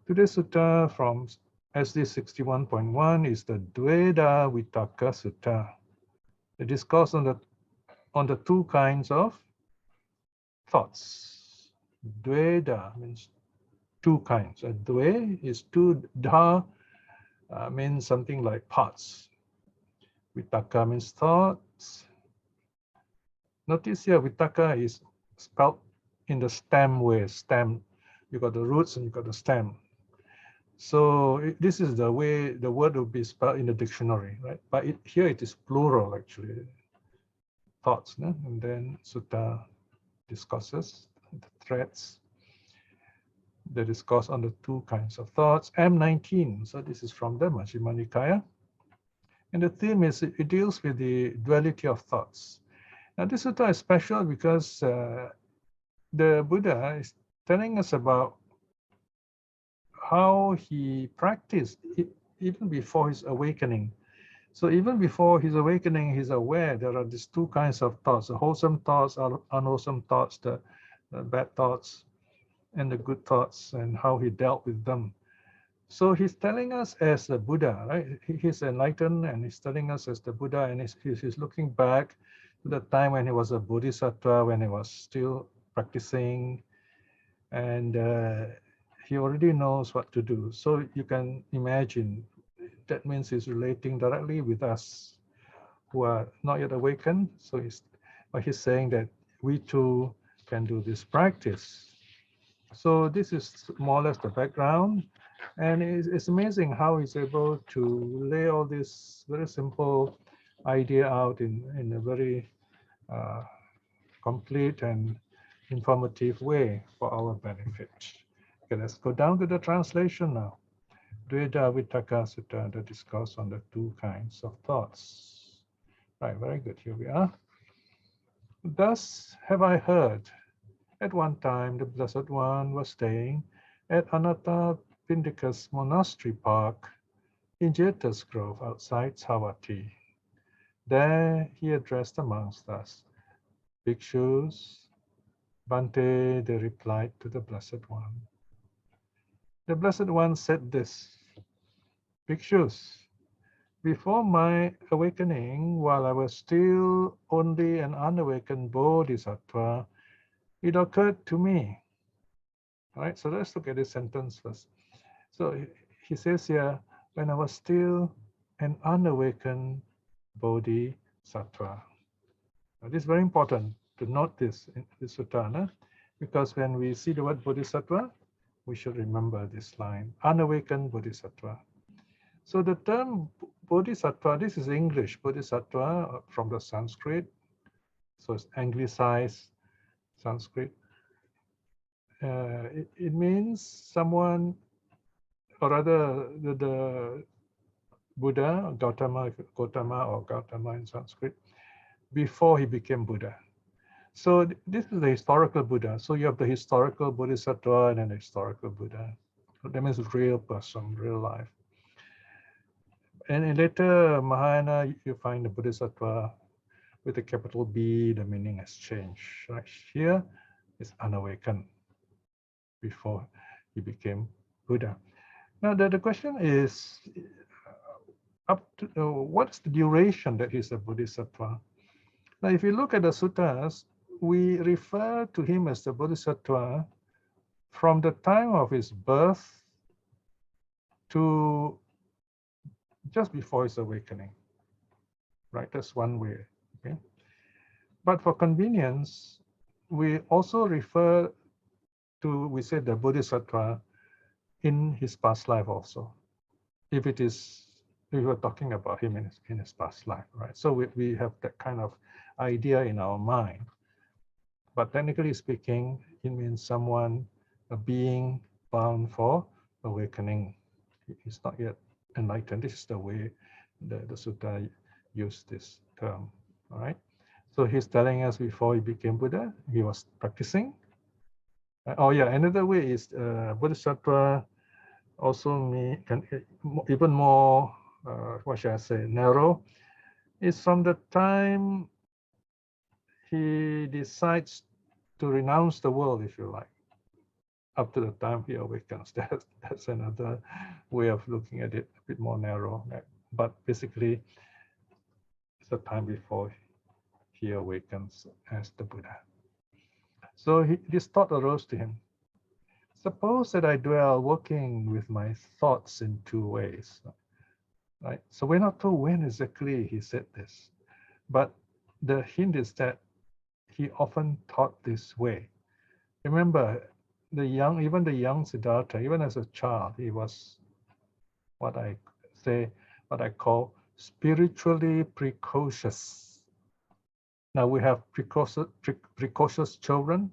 Today's sutta from SD 61.1 is the Dvedhā Vitakka Sutta. The discourse on the two kinds of thoughts. Dvedha means two kinds. A dve is two, dha means something like parts. Vitakka means thoughts. Notice here, Vitakka is spelled in the stem way. Stem, you got the roots and you got the stem. So this is the way the word will be spelled in the dictionary, right? But here it is plural actually. Thoughts, no? And then sutta discusses the threads. The discourse on the two kinds of thoughts. M19. So this is from the Majjhima Nikaya. And the theme is it deals with the duality of thoughts. Now this sutta is special because the Buddha is telling us about how he practiced even before his awakening. So even before his awakening, he's aware there are these two kinds of thoughts, the wholesome thoughts, unwholesome thoughts, the bad thoughts, and the good thoughts, and how he dealt with them. So he's telling us as a Buddha, right? He's enlightened and he's telling us as the Buddha, and he's looking back to the time when he was a Bodhisattva, when he was still practicing, and he already knows what to do. So you can imagine that means he's relating directly with us who are not yet awakened. So he's saying that we too can do this practice. So this is more or less the background. And it's amazing how he's able to lay all this very simple idea out in a very complete and informative way for our benefit. Okay, let's go down to the translation now. Dvedhā Vitakka Sutta, the discourse on the two kinds of thoughts. Right, very good, here we are. Thus have I heard, at one time the Blessed One was staying at Anathapindika's monastery park in Jeta's Grove outside Savatthi. There he addressed the monks thus, Bhikshus, Bhante, they replied to the Blessed One. The Blessed One said this, Bhikshus, before my awakening, while I was still only an unawakened Bodhisattva, it occurred to me. All right, so let's look at this sentence first. So he says here, when I was still an unawakened Bodhisattva. Now, this is very important to note this in this sutta, because when we see the word Bodhisattva, we should remember this line, unawakened Bodhisattva. So the term Bodhisattva, this is English, Bodhisattva from the Sanskrit. So it's anglicized Sanskrit. It means someone, or rather the Buddha, Gautama or Gautama in Sanskrit, before he became Buddha. So this is the historical Buddha. So you have the historical Bodhisattva and an historical Buddha. So that means real person, real life. And in later Mahayana, you find the Bodhisattva with a capital B, the meaning has changed. Right here is unawakened before he became Buddha. Now the question is, what's the duration that he's a Bodhisattva? Now, if you look at the suttas, we refer to him as the Bodhisattva from the time of his birth to just before his awakening, right? That's one way, okay? But for convenience, we also refer to, we say the Bodhisattva in his past life also, if we were talking about him in his past life, right? So we have that kind of idea in our mind. But technically speaking, it means someone, a being bound for awakening. He's not yet enlightened. This is the way the sutta used this term, all right? So he's telling us before he became Buddha, he was practicing. Oh yeah, another way is Bodhisattva also can even more, what should I say, narrow, is from the time he decides to renounce the world, if you like. up to the time he awakens. That's another way of looking at it, a bit more narrow. Right? But basically, it's the time before he awakens as the Buddha. So this thought arose to him. Suppose that I dwell working with my thoughts in two ways. Right? So we're not told when exactly he said this, but the hint is that he often taught this way. Remember, even the young Siddhartha, even as a child, he was what I call spiritually precocious. Now we have precocious children,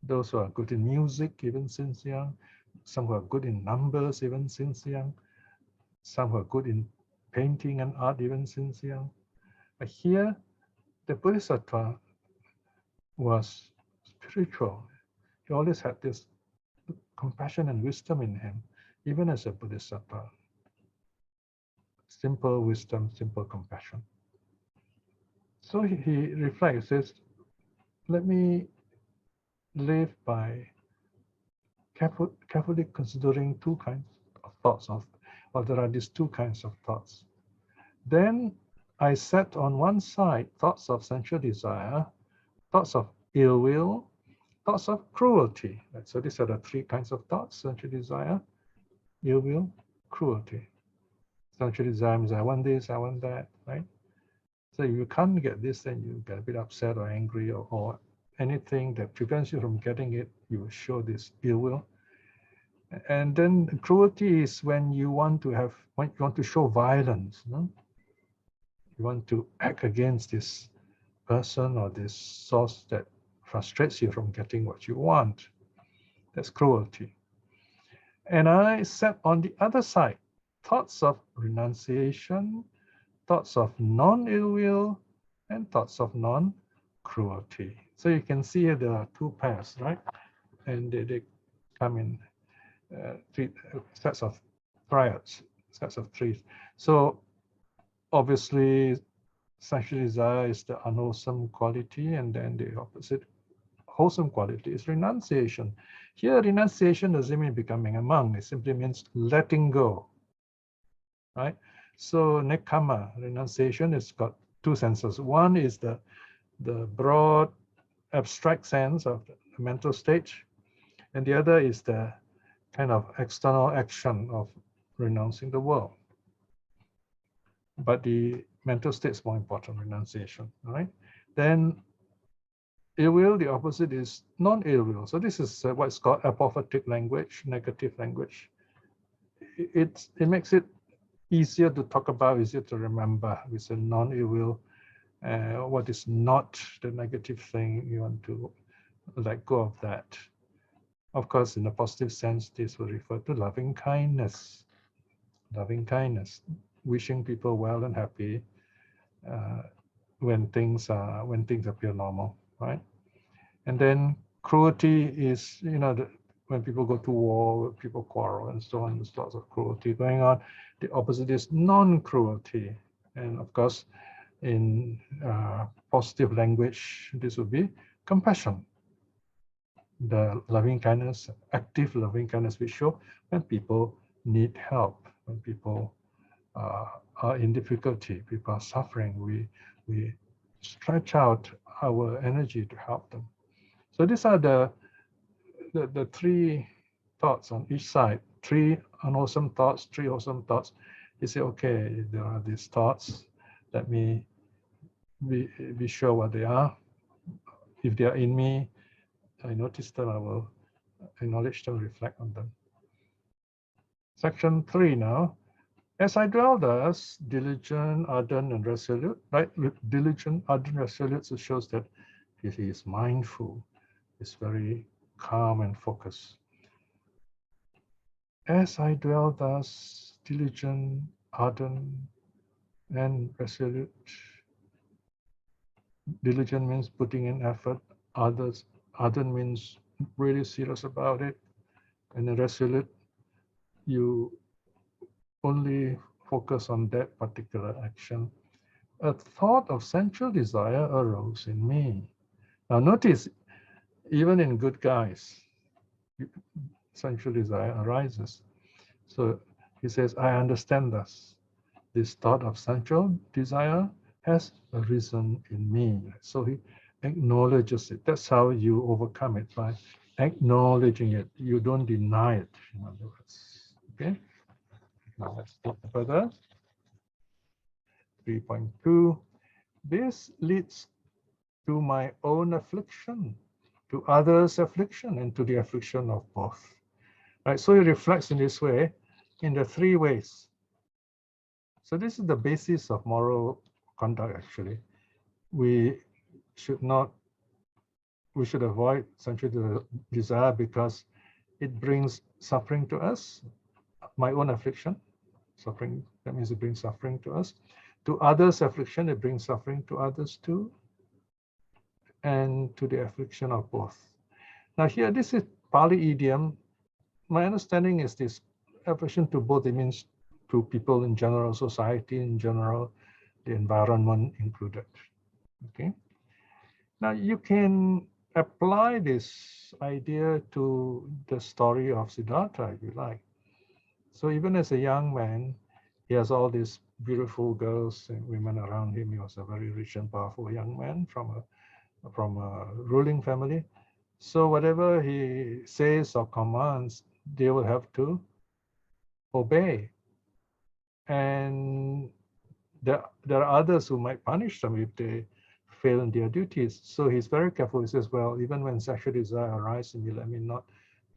those who are good in music even since young, some who are good in numbers even since young, some who are good in painting and art even since young. But here, the Bodhisattva was spiritual. He always had this compassion and wisdom in him, even as a Bodhisattva. Simple wisdom, simple compassion. So he reflects, says, let me live by carefully considering two kinds of thoughts, or there are these two kinds of thoughts. Then I set on one side thoughts of sensual desire, thoughts of ill will, thoughts of cruelty. So these are the three kinds of thoughts: sensual desire, ill will, cruelty. Sensual desire means I want this, I want that, right? So if you can't get this, then you get a bit upset or angry, or anything that prevents you from getting it, you will show this ill will. And then cruelty is when you want to show violence. No? You want to act against this person or this source that frustrates you from getting what you want. That's cruelty. And I set on the other side thoughts of renunciation, thoughts of non-ill will, and thoughts of non-cruelty. So you can see here there are two pairs, right? And they come in three sets of triads, sets of threes. So obviously, sensual desire is the unwholesome quality, and then the opposite wholesome quality is renunciation. Here, renunciation doesn't mean becoming a monk. It simply means letting go, right? So nekkhamma, renunciation, has got two senses. One is the broad, abstract sense of the mental state, and the other is the kind of external action of renouncing the world. But the mental state is more important, renunciation, right? Then ill will, the opposite is non-ill will. So this is what's called apophatic language, negative language. It makes it easier to talk about, easier to remember. We say non-ill will. What is not the negative thing, you want to let go of that. Of course, in a positive sense, this will refer to loving kindness. Loving kindness, wishing people well and happy when things appear normal, right? And then cruelty is, when people go to war, people quarrel and so on. There's lots of cruelty going on. The opposite is non-cruelty, and of course, in positive language, this would be compassion. The loving kindness, active loving kindness, we show when people need help, when people are in difficulty, people are suffering, we stretch out our energy to help them. So these are the three thoughts on each side, three unwholesome thoughts, three wholesome thoughts. You say, okay, there are these thoughts, let me be sure what they are. If they are in me, I notice them, I will acknowledge them, reflect on them. Section 3 now. As I dwell thus, diligent, ardent, and resolute, right? Diligent, ardent, resolute, it shows that he is mindful, is very calm and focused. As I dwell thus, diligent, ardent, and resolute. Diligent means putting in effort. Ardent means really serious about it. And resolute, you only focus on that particular action. A thought of sensual desire arose in me. Now notice, even in good guys, sensual desire arises. So he says, I understand thus. This thought of sensual desire has arisen in me. So he acknowledges it. That's how you overcome it, by acknowledging it. You don't deny it, in other words. Okay? Now let's take further. 3.2. This leads to my own affliction, to others' affliction, and to the affliction of both. Right? So he reflects in this way, in the three ways. So this is the basis of moral conduct, actually. We should avoid sensual desire because it brings suffering to us. My own affliction, suffering, that means it brings suffering to us. To others' affliction, it brings suffering to others too. And to the affliction of both. Now here, this is Pali idiom. My understanding is this affliction to both, it means to people in general, society in general, the environment included. Okay. Now you can apply this idea to the story of Siddhartha, if you like. So even as a young man, he has all these beautiful girls and women around him. He was a very rich and powerful young man from a ruling family. So whatever he says or commands, they will have to obey. And there are others who might punish them if they fail in their duties. So he's very careful. He says, well, even when sexual desire arises in me, let me not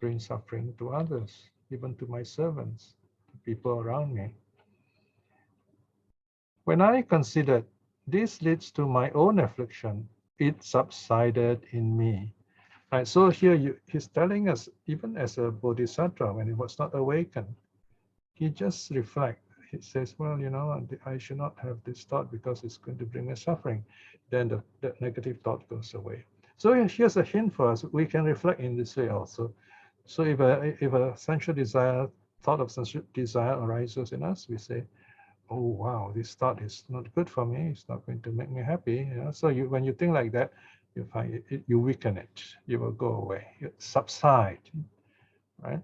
bring suffering to others, even to my servants, to people around me. When I considered this leads to my own affliction, it subsided in me. Right, so here he's telling us, even as a bodhisattva, when he was not awakened, he just reflects. He says, well, you know, I should not have this thought because it's going to bring me suffering. Then that negative thought goes away. So here's a hint for us. We can reflect in this way also. So if a sensual desire, thought of sensual desire arises in us, we say, oh, wow, this thought is not good for me. It's not going to make me happy. You know? So when you think like that, you find it, you weaken it. You will go away. You subside, right?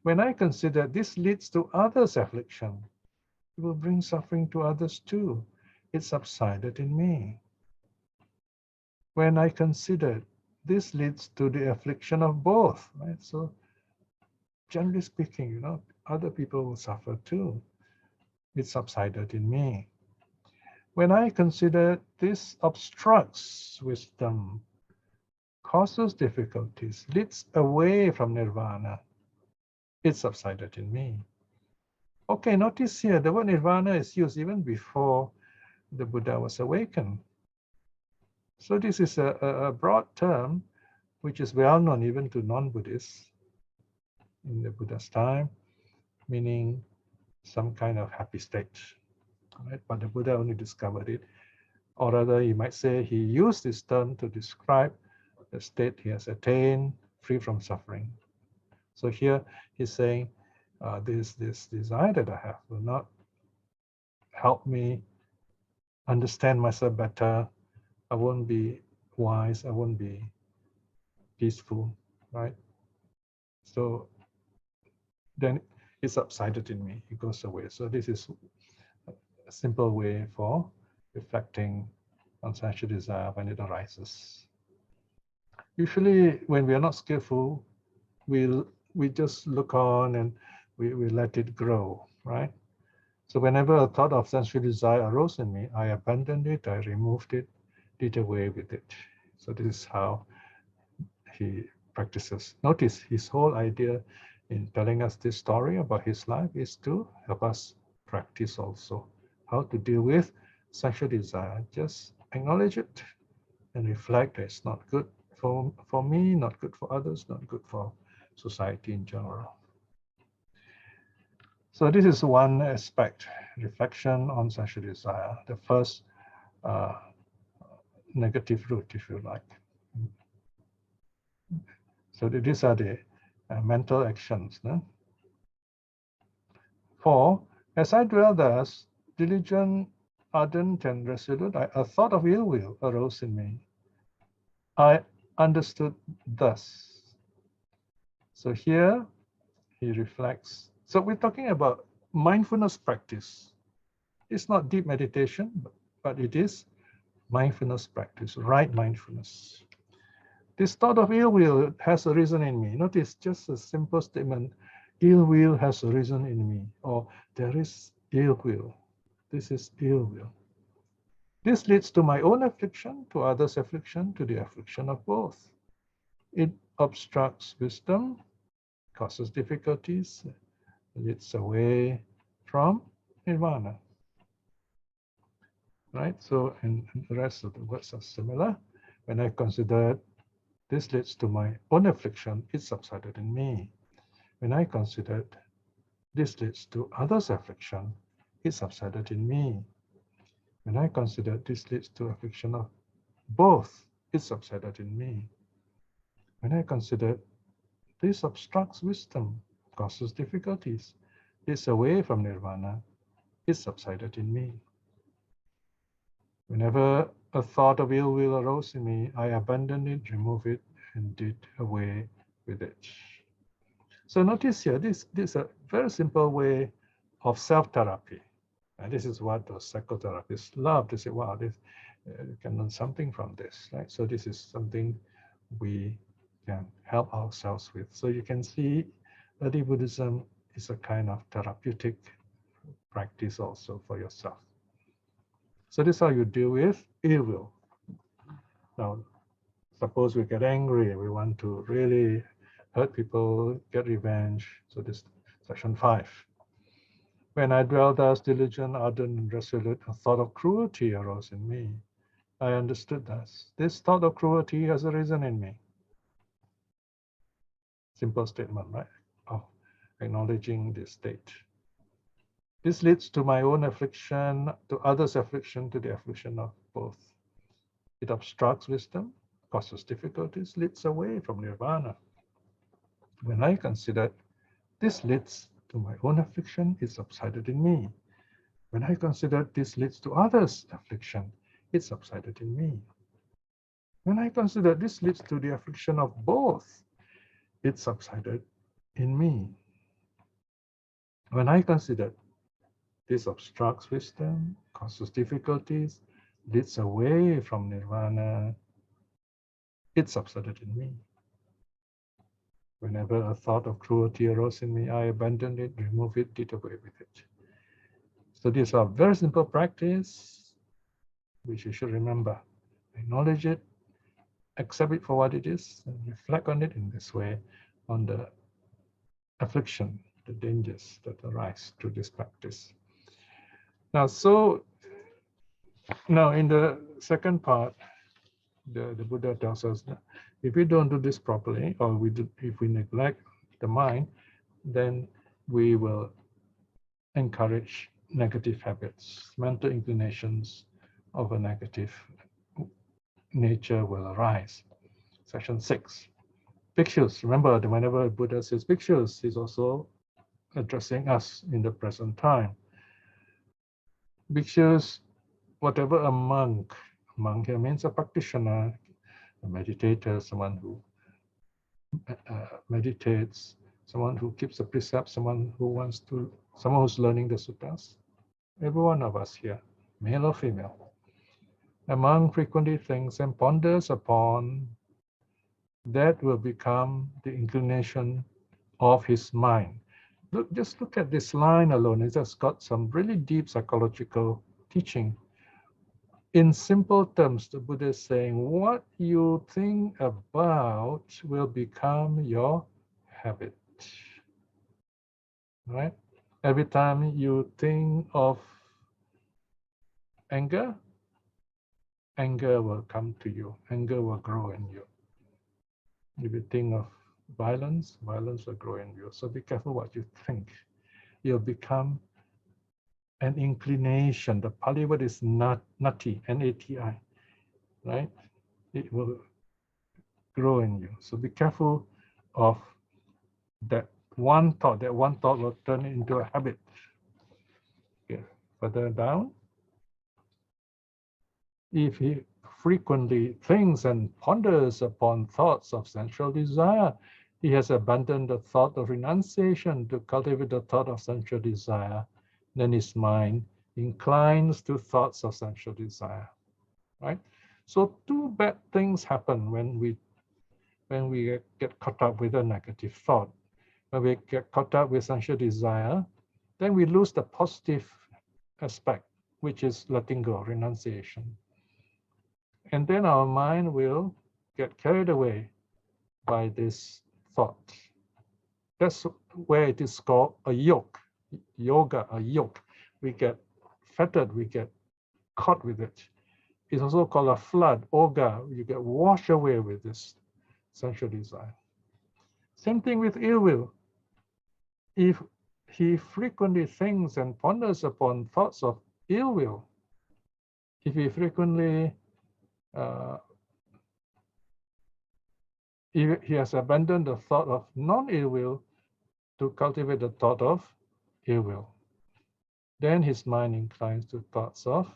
When I consider this leads to others' affliction, it will bring suffering to others too. It subsided in me. When I consider this leads to the affliction of both, right? So generally speaking, you know, other people will suffer too. It subsided in me. When I consider this obstructs wisdom, causes difficulties, leads away from nirvana, it subsided in me. Okay, notice here, the word nirvana is used even before the Buddha was awakened. So this is a broad term, which is well known even to non-Buddhists in the Buddha's time, meaning some kind of happy state, right? But the Buddha only discovered it. Or rather, you might say he used this term to describe the state he has attained, free from suffering. So here he's saying, this desire that I have will not help me understand myself better. I won't be wise. I won't be peaceful, right? So then it subsided in me. It goes away. So this is a simple way for reflecting on sensual desire when it arises. Usually, when we are not skillful, we just look on and we let it grow, right? So whenever a thought of sensual desire arose in me, I abandoned it, I removed it, did away with it. So this is how he practices. Notice his whole idea in telling us this story about his life is to help us practice also how to deal with sexual desire. Just acknowledge it and reflect that it's not good for me, not good for others, not good for society in general. So this is one aspect, reflection on sexual desire, the first negative root, if you like. So these are the mental actions. No? 4, as I dwell thus, diligent, ardent, and resolute, a thought of ill will arose in me. I understood thus. So here he reflects. So we're talking about mindfulness practice. It's not deep meditation, but it is mindfulness practice, right mindfulness. This thought of ill will has arisen in me. Notice just a simple statement, ill will has arisen in me, or there is ill will. This is ill will. This leads to my own affliction, to others' affliction, to the affliction of both. It obstructs wisdom, causes difficulties, leads away from nirvana. Right? So, and the rest of the words are similar. When I consider this leads to my own affliction, it subsided in me. When I considered this leads to others' affliction, it subsided in me. When I considered this leads to affliction of both, it subsided in me. When I considered this obstructs wisdom, causes difficulties, leads away from nirvana, it subsided in me. Whenever a thought of ill will arose in me, I abandoned it, removed it, and did away with it. So notice here, this is a very simple way of self-therapy. And this is what those psychotherapists love. They say, wow, this, you can learn something from this, right? So this is something we can help ourselves with. So you can see early Buddhism is a kind of therapeutic practice also for yourself. So this is how you deal with ill will. Now, suppose we get angry, we want to really hurt people, get revenge. So this section 5. When I dwell thus diligent, ardent, and resolute, a thought of cruelty arose in me. I understood thus. This thought of cruelty has arisen in me. Simple statement, right? Of acknowledging this state. This leads to my own affliction, to others' affliction, to the affliction of both. It obstructs wisdom, causes difficulties, leads away from nirvana. When I considered this leads to my own affliction, it subsided in me. When I considered this leads to others' affliction, it subsided in me. When I considered this leads to the affliction of both, it subsided in me. When I considered this obstructs wisdom, causes difficulties, leads away from nirvana, it subsided in me. Whenever a thought of cruelty arose in me, I abandoned it, removed it, did away with it. So these are very simple practice, which you should remember. Acknowledge it, accept it for what it is, and reflect on it in this way, on the affliction, the dangers that arise through this practice. Now, in the second part, the Buddha tells us that if we don't do this properly, or if we neglect the mind, then we will encourage negative habits, mental inclinations of a negative nature will arise. Section 6. Bhikshus, remember that whenever Buddha says bhikshus, he's also addressing us in the present time. Bhikshus, whatever a monk here means a practitioner, a meditator, someone who meditates, someone who keeps the precepts, someone who's learning the suttas. Every one of us here, male or female. A monk frequently thinks and ponders upon that will become the inclination of his mind. Just look at this line alone. It has got some really deep psychological teaching. In simple terms, the Buddha is saying, what you think about will become your habit. Right? Every time you think of anger, anger will come to you. Anger will grow in you. If you think of violence, violence will grow in you. So be careful what you think. You'll become an inclination. The Pali word is nati, N-A-T-I, right? It will grow in you. So be careful of that one thought. That one thought will turn into a habit. Okay. Further down, if he frequently thinks and ponders upon thoughts of sensual desire, He has abandoned the thought of renunciation to cultivate the thought of sensual desire. Then his mind inclines to thoughts of sensual desire. Right? So two bad things happen when we get caught up with a negative thought. When we get caught up with sensual desire, then we lose the positive aspect, which is letting go, renunciation. And then our mind will get carried away by this thought. That's where it is called a yoke. Yoga, a yoke. We get fettered, we get caught with it. It's also called a flood, oga. You get washed away with this sensual desire. Same thing with ill will. If he frequently thinks and ponders upon thoughts of ill will, if he frequently he has abandoned the thought of non-ill will to cultivate the thought of ill will, then his mind inclines to thoughts of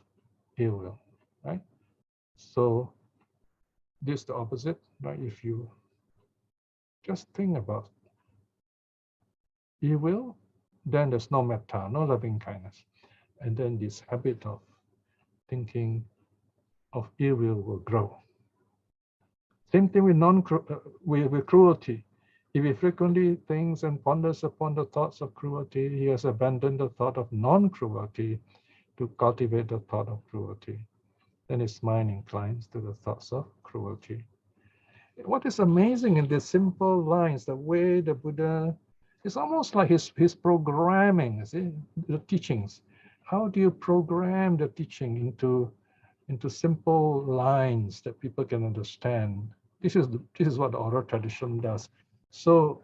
ill will, right? So this is the opposite, right? If you just think about ill will, then there's no metta, no loving kindness. And then this habit of thinking of ill will grow. Same thing with with cruelty. If he frequently thinks and ponders upon the thoughts of cruelty, he has abandoned the thought of non-cruelty to cultivate the thought of cruelty. Then his mind inclines to the thoughts of cruelty. What is amazing in these simple lines, the way the Buddha, it's almost like his programming, see, the teachings. How do you program the teaching into simple lines that people can understand? This is what the oral tradition does. So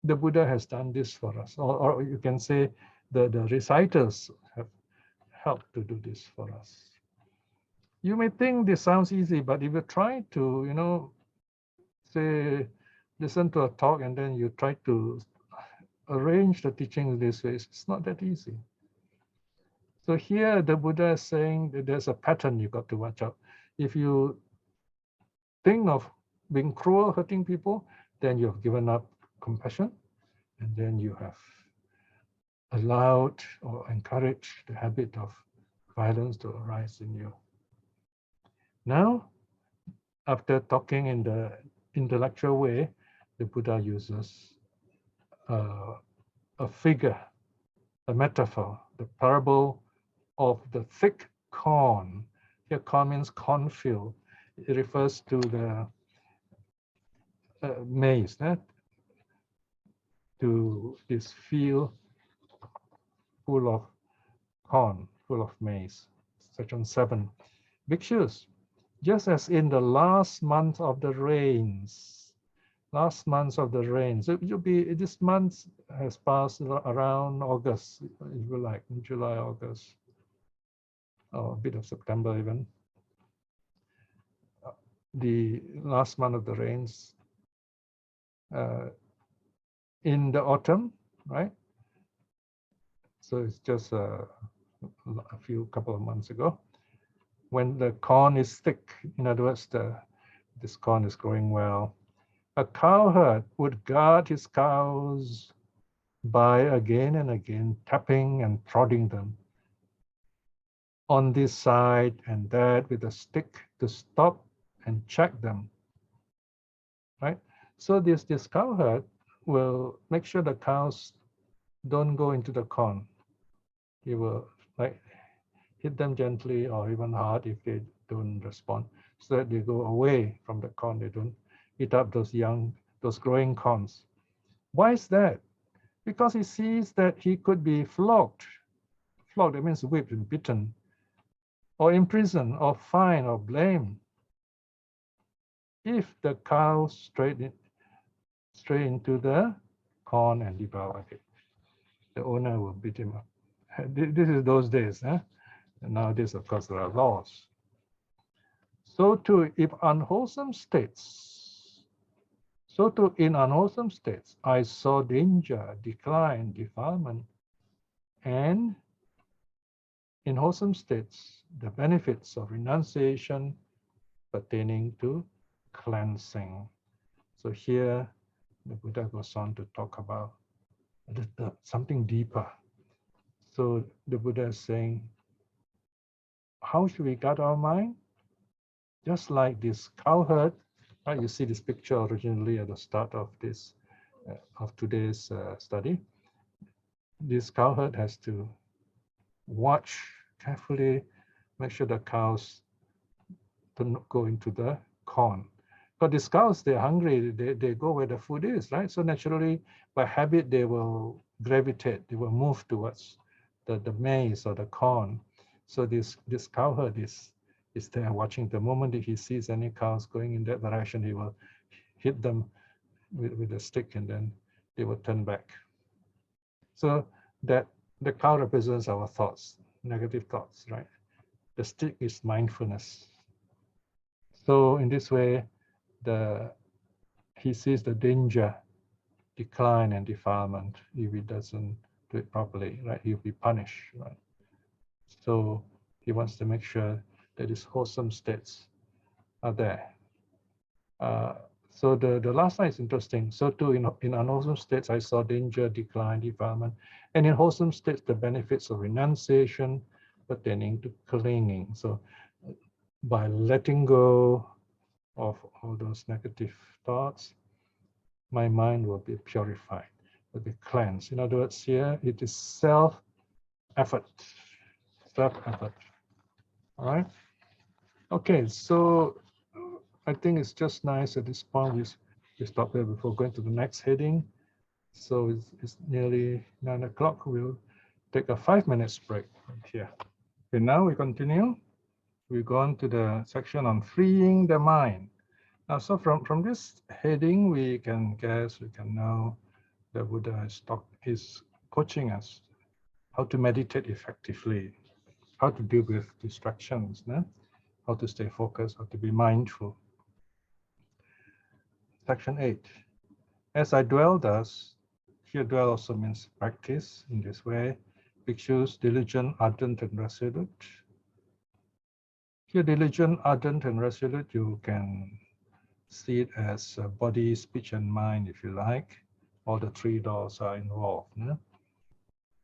the Buddha has done this for us, or you can say the reciters have helped to do this for us. You may think this sounds easy, but if you try to, say, listen to a talk and then you try to arrange the teachings this way, it's not that easy. So here the Buddha is saying that there's a pattern you got to watch out. If you think of being cruel, hurting people, then you've given up compassion, and then you have allowed or encouraged the habit of violence to arise in you. Now, after talking in the intellectual way, the Buddha uses a figure, a metaphor, the parable of the thick corn. Here, corn means cornfield. It refers to the maize, to this field full of corn, full of maize. Section 7. Bhikshus, just as in the last month of the rains, so you'll be, this month has passed around August, if you like, July, August, or a bit of September even. The last month of the rains, in the autumn, right? So it's just a couple of months ago, when the corn is thick. In other words, this corn is growing well. A cowherd would guard his cows by again and again tapping and prodding them on this side and that with a stick to stop and check them, right? So this cowherd will make sure the cows don't go into the corn. He will like hit them gently or even hard if they don't respond, so that they go away from the corn. They don't eat up those growing corns. Why is that? Because he sees that he could be flogged. Flogged, that means whipped and beaten, or imprisoned, or fined, or blamed, if the cow strayed into the corn and devoured it. The owner will beat him up. This is those days. Nowadays, of course, there are laws. So too, in unwholesome states, I saw danger, decline, defilement, and in wholesome states, the benefits of renunciation pertaining to cleansing. So here, the Buddha goes on to talk about something deeper. So the Buddha is saying, how should we guard our mind? Just like this cowherd, right? You see this picture originally at the start of this of today's study. This cowherd has to watch carefully, make sure the cows don't go into the corn. But these cows, they're hungry, they go where the food is, right? So naturally, by habit, they will gravitate, they will move towards the maize or the corn. So this cowherd is there watching. The moment that he sees any cows going in that direction, he will hit them with a stick, and then they will turn back. So that the cow represents our thoughts, negative thoughts, right? The stick is mindfulness. So in this way, he sees the danger, decline, and defilement if he doesn't do it properly, right? He'll be punished, right? So he wants to make sure that his wholesome states are there. So the last line is interesting. So too, in unwholesome states, I saw danger, decline, defilement, and in wholesome states, the benefits of renunciation pertaining to clinging. So by letting go of all those negative thoughts, my mind will be purified, will be cleansed. In other words, here it is self-effort, self-effort. All right. Okay, so I think it's just nice at this point we stop here before going to the next heading. So it's nearly 9 o'clock. We'll take a 5 minutes break right here. Okay, now we continue. We go on to the section on freeing the mind. Now, so from this heading, we can know the Buddha is coaching us how to meditate effectively, how to deal with distractions, no? How to stay focused, how to be mindful. Section 8. As I dwell thus, here dwell also means practice in this way. Bhikshus, diligent, ardent, and resolute. Here, diligent, ardent, and resolute, you can see it as body, speech, and mind, if you like. All the three doors are involved. No?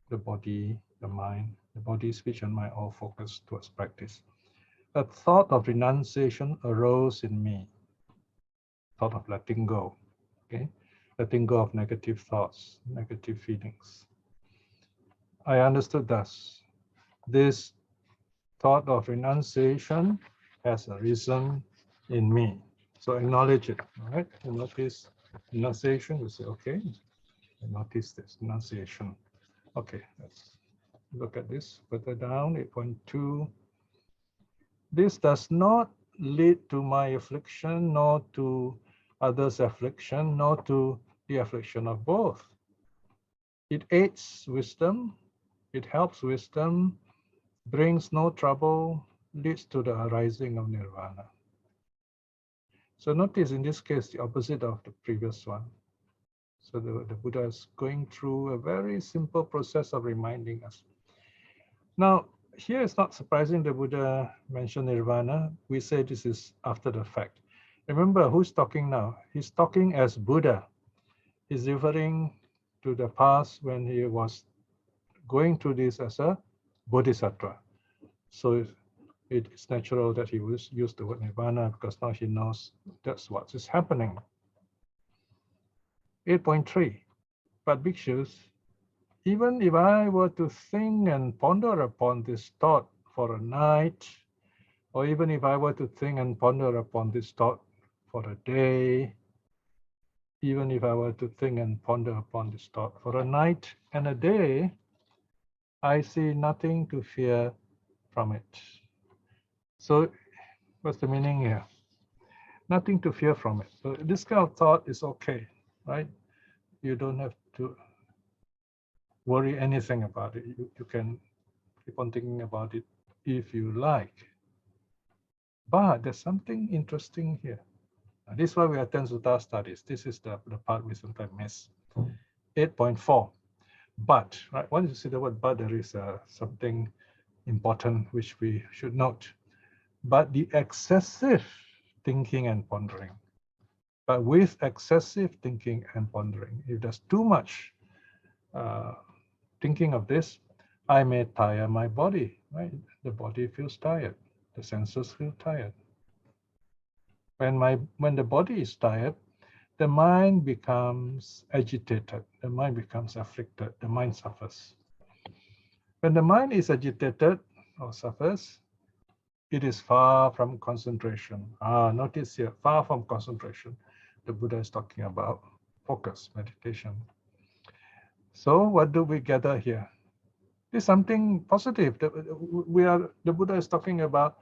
The body, the mind, the body, speech, and mind all focused towards practice. A thought of renunciation arose in me. Thought of letting go. Okay, letting go of negative thoughts, negative feelings. I understood thus. This thought of renunciation has arisen in me. So acknowledge it, all right? You notice renunciation, you say, okay, I notice this, renunciation. Okay, let's look at this further down, 8.2. This does not lead to my affliction, nor to others' affliction, nor to the affliction of both. It aids wisdom, it helps wisdom, brings no trouble, leads to the arising of nirvana. So notice in this case, the opposite of the previous one. So the Buddha is going through a very simple process of reminding us. Now, here it's not surprising the Buddha mentioned nirvana. We say this is after the fact. Remember, who's talking now? He's talking as Buddha. He's referring to the past when he was going through this as a Bodhisattva. So it's natural that he was used the word nirvana because now he knows that's what is happening. 8.3. But bhikshus, even if I were to think and ponder upon this thought for a night, or even if I were to think and ponder upon this thought for a day, even if I were to think and ponder upon this thought for a night and a day, I see nothing to fear from it. So what's the meaning here? Nothing to fear from it. So this kind of thought is okay, right? You don't have to worry anything about it. You can keep on thinking about it if you like. But there's something interesting here. Now, this is why we attend Sutta studies. This is the part we sometimes miss. 8.4. But, right? Once you see the word but, there is something important which we should note. But the excessive thinking and pondering. But with excessive thinking and pondering, if there's too much thinking of this, I may tire my body, right? The body feels tired. The senses feel tired. When the body is tired, the mind becomes agitated. The mind becomes afflicted. The mind suffers. When the mind is agitated or suffers, it is far from concentration. Notice here, far from concentration. The Buddha is talking about focus, meditation. So what do we gather here? It's something positive. The Buddha is talking about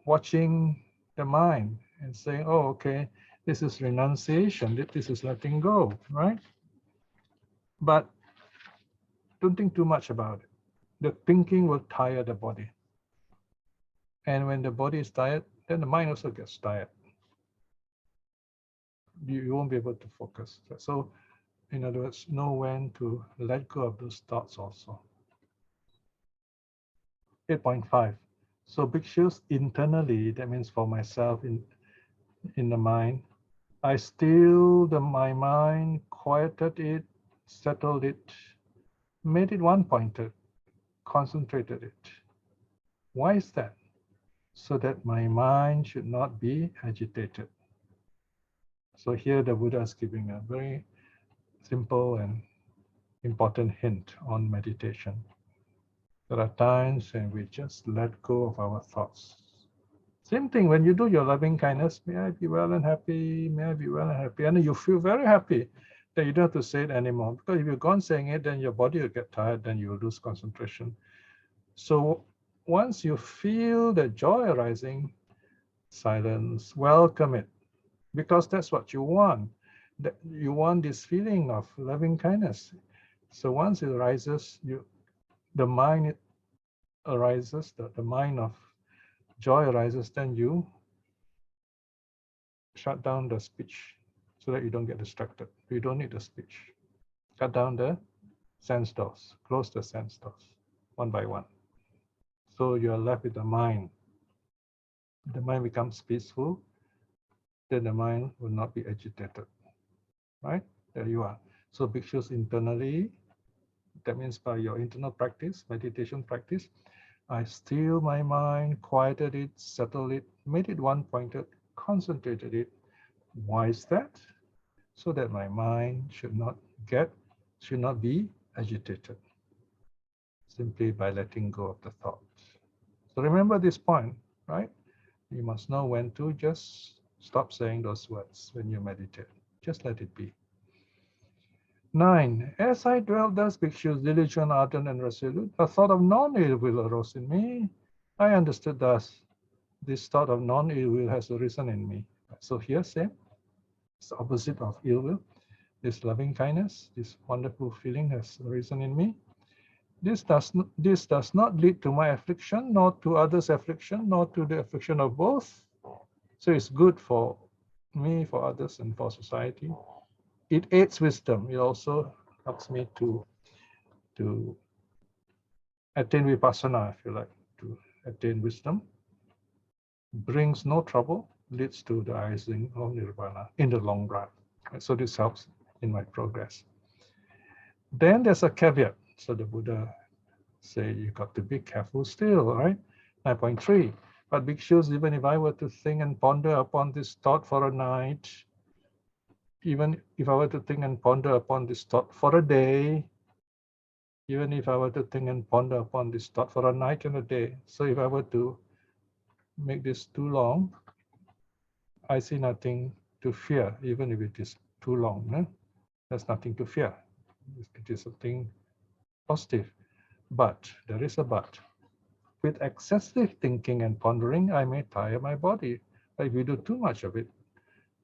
watching the mind and saying, oh, okay, this is renunciation, this is letting go, right? But don't think too much about it. The thinking will tire the body. And when the body is tired, then the mind also gets tired. You won't be able to focus. So, in other words, know when to let go of those thoughts also. 8.5. So bhikshus internally, that means for myself in the mind, I stilled my mind, quieted it, settled it, made it one-pointed, concentrated it. Why is that? So that my mind should not be agitated. So here the Buddha is giving a very simple and important hint on meditation. There are times when we just let go of our thoughts. Same thing when you do your loving kindness, may I be well and happy, may I be well and happy, and you feel very happy that you don't have to say it anymore. Because if you go on saying it, then your body will get tired, then you will lose concentration. So once you feel the joy arising, silence, welcome it, because that's what you want. You want this feeling of loving kindness. So once it arises, the mind arises, the mind of joy arises, then you shut down the speech so that you don't get distracted. You don't need the speech. Shut down the sense doors, close the sense doors one by one. So you're left with the mind. The mind becomes peaceful, then the mind will not be agitated. Right? There you are. So bhikshus internally, that means by your internal practice, meditation practice, I still my mind, quieted it, settled it, made it one-pointed, concentrated it. Why is that? So that my mind should not be agitated, simply by letting go of the thought. So remember this point, right? You must know when to just stop saying those words when you meditate. Just let it be. 9. As I dwelt thus, bhikshus, diligent, ardent, and resolute, a thought of non-ill will arose in me. I understood thus, this thought of non-ill will has arisen in me. So here, same. It's the opposite of ill will. This loving kindness, this wonderful feeling has arisen in me. This does not lead to my affliction, nor to others' affliction, nor to the affliction of both. So it's good for me, for others, and for society. It aids wisdom. It also helps me to attain vipassana, if you like, to attain wisdom. Brings no trouble, leads to the arising of nirvana in the long run. So this helps in my progress. Then there's a caveat. So the Buddha say you got to be careful still, right? 9.3. But bhikshus, even if I were to think and ponder upon this thought for a night, even if I were to think and ponder upon this thought for a day, even if I were to think and ponder upon this thought for a night and a day, so if I were to make this too long, I see nothing to fear, even if it is too long. No? There's nothing to fear. It is something positive. But, there is a but. With excessive thinking and pondering, I may tire my body. But if you do too much of it,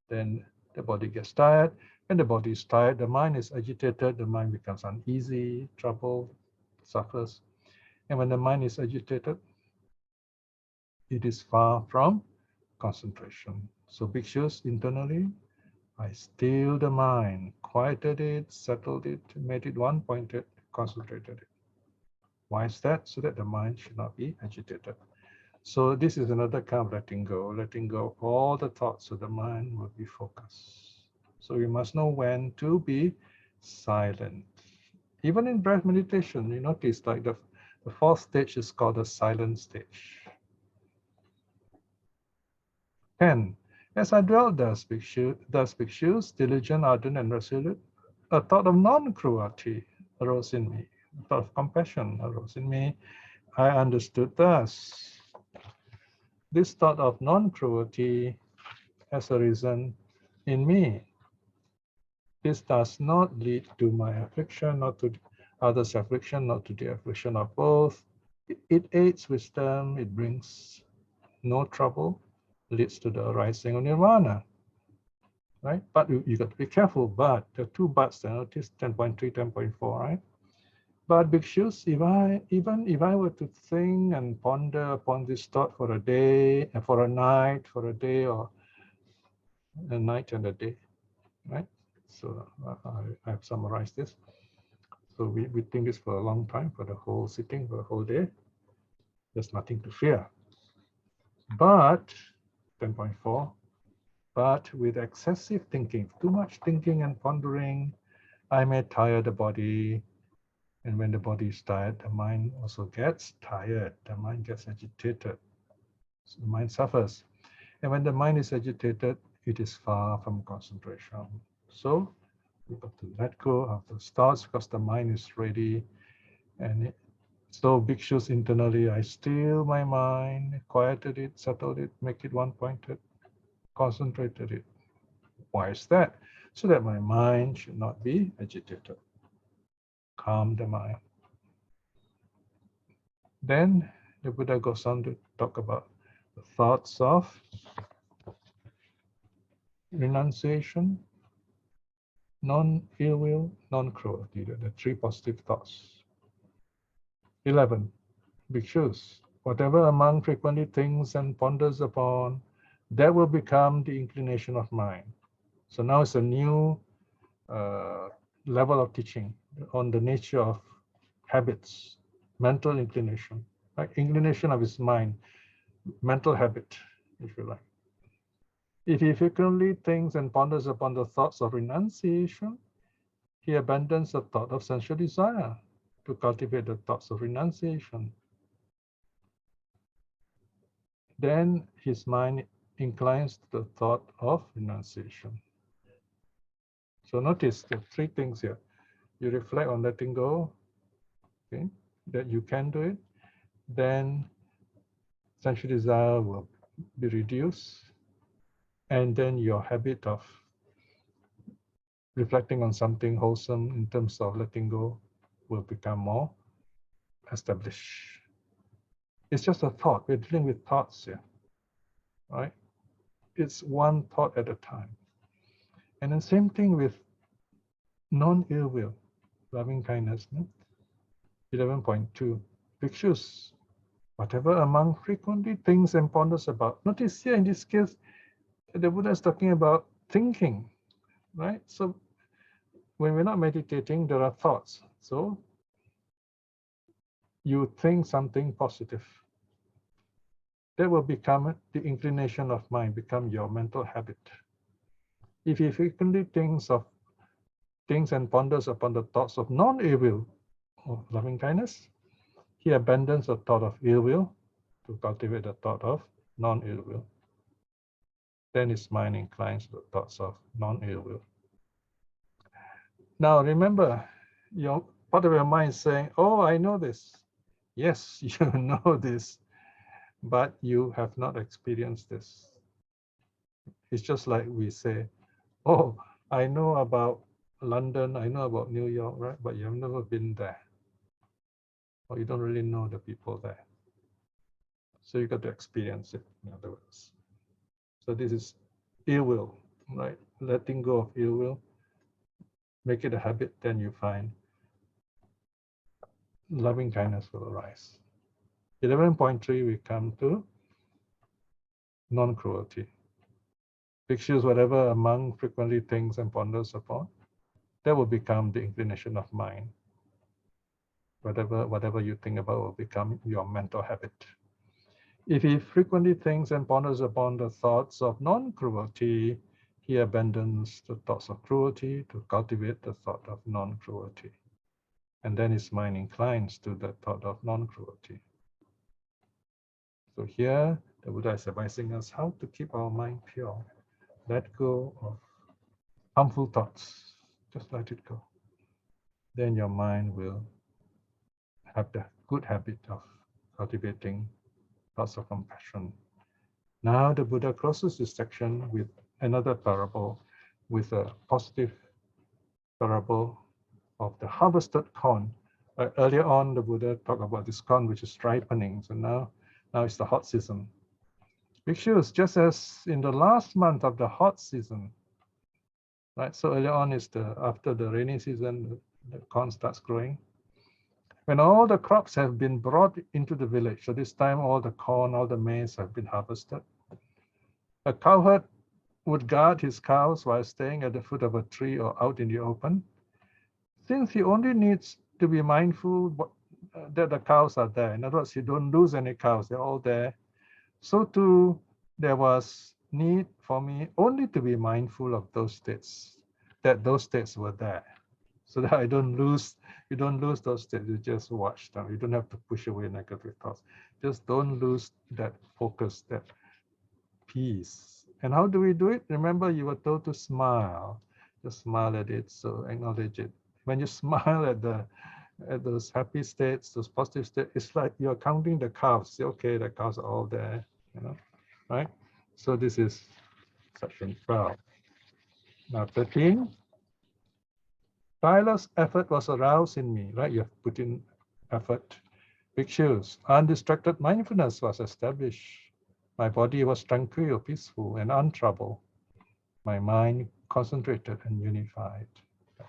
then the body gets tired. When the body is tired, the mind is agitated, the mind becomes uneasy, troubled, suffers. And when the mind is agitated, it is far from concentration. So bhikshus internally, I still the mind, quieted it, settled it, made it one-pointed, concentrated it. Why is that? So that the mind should not be agitated. So this is another kind of letting go. Letting go of all the thoughts of the mind will be focused. So we must know when to be silent. Even in breath meditation, you notice like the fourth stage is called the silent stage. 10. As I dwelt thus, bhikshus, diligent, ardent, and resolute, a thought of non-cruelty arose in me. A thought of compassion arose in me. I understood thus. This thought of non-cruelty has arisen in me. This does not lead to my affliction, not to others' affliction, not to the affliction of both. It aids wisdom, it brings no trouble, leads to the arising of nirvana. Right? But you got to be careful. But there are two buts there. Notice 10.3, 10.4, right? But bhikshus, even if I were to think and ponder upon this thought for a day, for a night, for a day, or a night and a day, right? So I have summarized this. So we think this for a long time, for the whole sitting, for the whole day. There's nothing to fear. But 10.4, but with excessive thinking, too much thinking and pondering, I may tire the body. And when the body is tired, the mind also gets tired. The mind gets agitated. So the mind suffers. And when the mind is agitated, it is far from concentration. So we got to let go of those thoughts because the mind is ready. And so bhikshus internally, I still my mind, quieted it, settled it, make it one-pointed, concentrated it. Why is that? So that my mind should not be agitated. Calm the mind. Then the Buddha goes on to talk about the thoughts of renunciation, non-ill will, non-cruelty, the three positive thoughts. 11. Bhikshus, whatever among frequently thinks and ponders upon, that will become the inclination of mind. So now it's a new level of teaching on the nature of habits, mental inclination, right? Inclination of his mind, mental habit, if you like. If he frequently thinks and ponders upon the thoughts of renunciation, he abandons the thought of sensual desire to cultivate the thoughts of renunciation. Then his mind inclines to the thought of renunciation. So notice the three things here. You reflect on letting go, okay, that you can do it. Then sensual desire will be reduced. And then your habit of reflecting on something wholesome in terms of letting go will become more established. It's just a thought. We're dealing with thoughts here, right? It's one thought at a time. And the same thing with non-ill will, loving kindness. No? 11.2. Bhikshus, whatever among frequently thinks and ponders about. Notice here in this case, the Buddha is talking about thinking, right? So when we're not meditating, there are thoughts. So you think something positive. That will become the inclination of mind, become your mental habit. If you frequently thinks and ponders upon the thoughts of non-ill will or loving kindness, he abandons the thought of ill will to cultivate the thought of non-ill will. Then his mind inclines to the thoughts of non-ill will. Now remember, part of your mind is saying, oh, I know this. Yes, you know this, but you have not experienced this. It's just like we say, oh, I know about London, I know about New York, right? But you have never been there. Or you don't really know the people there. So you got to experience it, in other words. So this is ill will, right? Letting go of ill will, make it a habit, then you find loving kindness will arise. 11.3, we come to non-cruelty. Bhikshus, whatever among frequently thinks and ponders upon, that will become the inclination of mind. Whatever you think about will become your mental habit. If he frequently thinks and ponders upon the thoughts of non-cruelty, he abandons the thoughts of cruelty to cultivate the thought of non-cruelty. And then his mind inclines to the thought of non-cruelty. So here, the Buddha is advising us how to keep our mind pure. Let go of harmful thoughts. Just let it go. Then your mind will have the good habit of cultivating thoughts of compassion. Now the Buddha closes this section with another parable, with a positive parable of the harvested corn. Earlier on, the Buddha talked about this corn which is ripening. So now it's the hot season. Bhikshus, just as in the last month of the hot season, right? So earlier on is after the rainy season, the corn starts growing. When all the crops have been brought into the village, so this time all the corn, all the maize have been harvested. A cowherd would guard his cows while staying at the foot of a tree or out in the open. Since he only needs to be mindful that the cows are there. In other words, you don't lose any cows, they're all there. So too, there was need for me only to be mindful of those states, that those states were there. So that you don't lose those states, you just watch them. You don't have to push away negative thoughts. Just don't lose that focus, that peace. And how do we do it? Remember, you were told to smile. Just smile at it, so acknowledge it. When you smile at those happy states, those positive states, it's like you're counting the cows. Say, okay, the cows are all there, right? So this is section 12. Now 13. Tireless effort was aroused in me, right? You have put in effort. Bhikshus, undistracted mindfulness was established. My body was tranquil, peaceful, and untroubled. My mind concentrated and unified.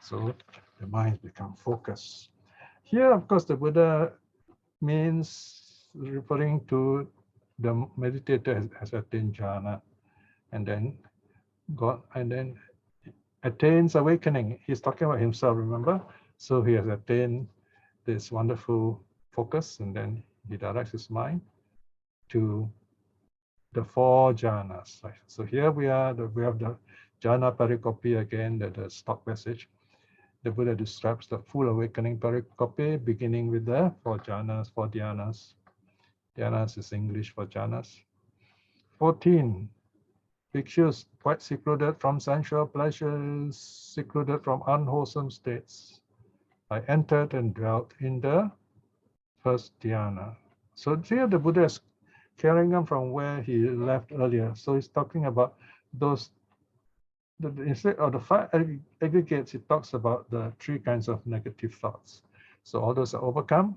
So the mind become focused. Here, of course, the Buddha means referring to the meditator has attained jhana, and then attains awakening. He's talking about himself, remember? So he has attained this wonderful focus, and then he directs his mind to the 4 jhanas. Right? So here we have the jhana pericope again, the stock passage. The Buddha describes the full awakening pericope, beginning with the 4 jhanas, 4 dhyanas. Dhyanas is English for jhanas. 14. Bhikshus, quite secluded from sensual pleasures, secluded from unwholesome states. I entered and dwelt in the first dhyana. So here the Buddha is carrying on from where he left earlier. So he's talking about those, instead of the 5 aggregates, he talks about the 3 kinds of negative thoughts. So all those are overcome.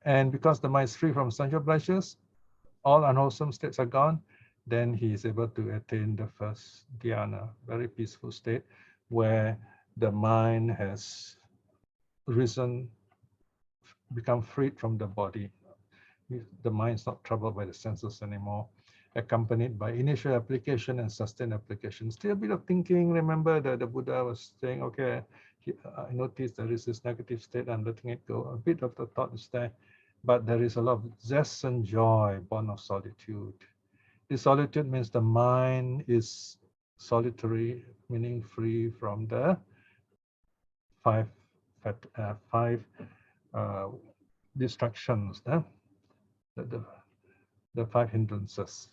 And because the mind is free from sensual pleasures, all unwholesome states are gone, then he is able to attain the first dhyana, very peaceful state, where the mind has risen, become freed from the body. The mind is not troubled by the senses anymore, accompanied by initial application and sustained application. Still a bit of thinking. Remember that the Buddha was saying, okay, I noticed there is this negative state, I'm letting it go. A bit of the thought is there, but there is a lot of zest and joy born of solitude. This solitude means the mind is solitary, meaning free from the five distractions, the 5 hindrances.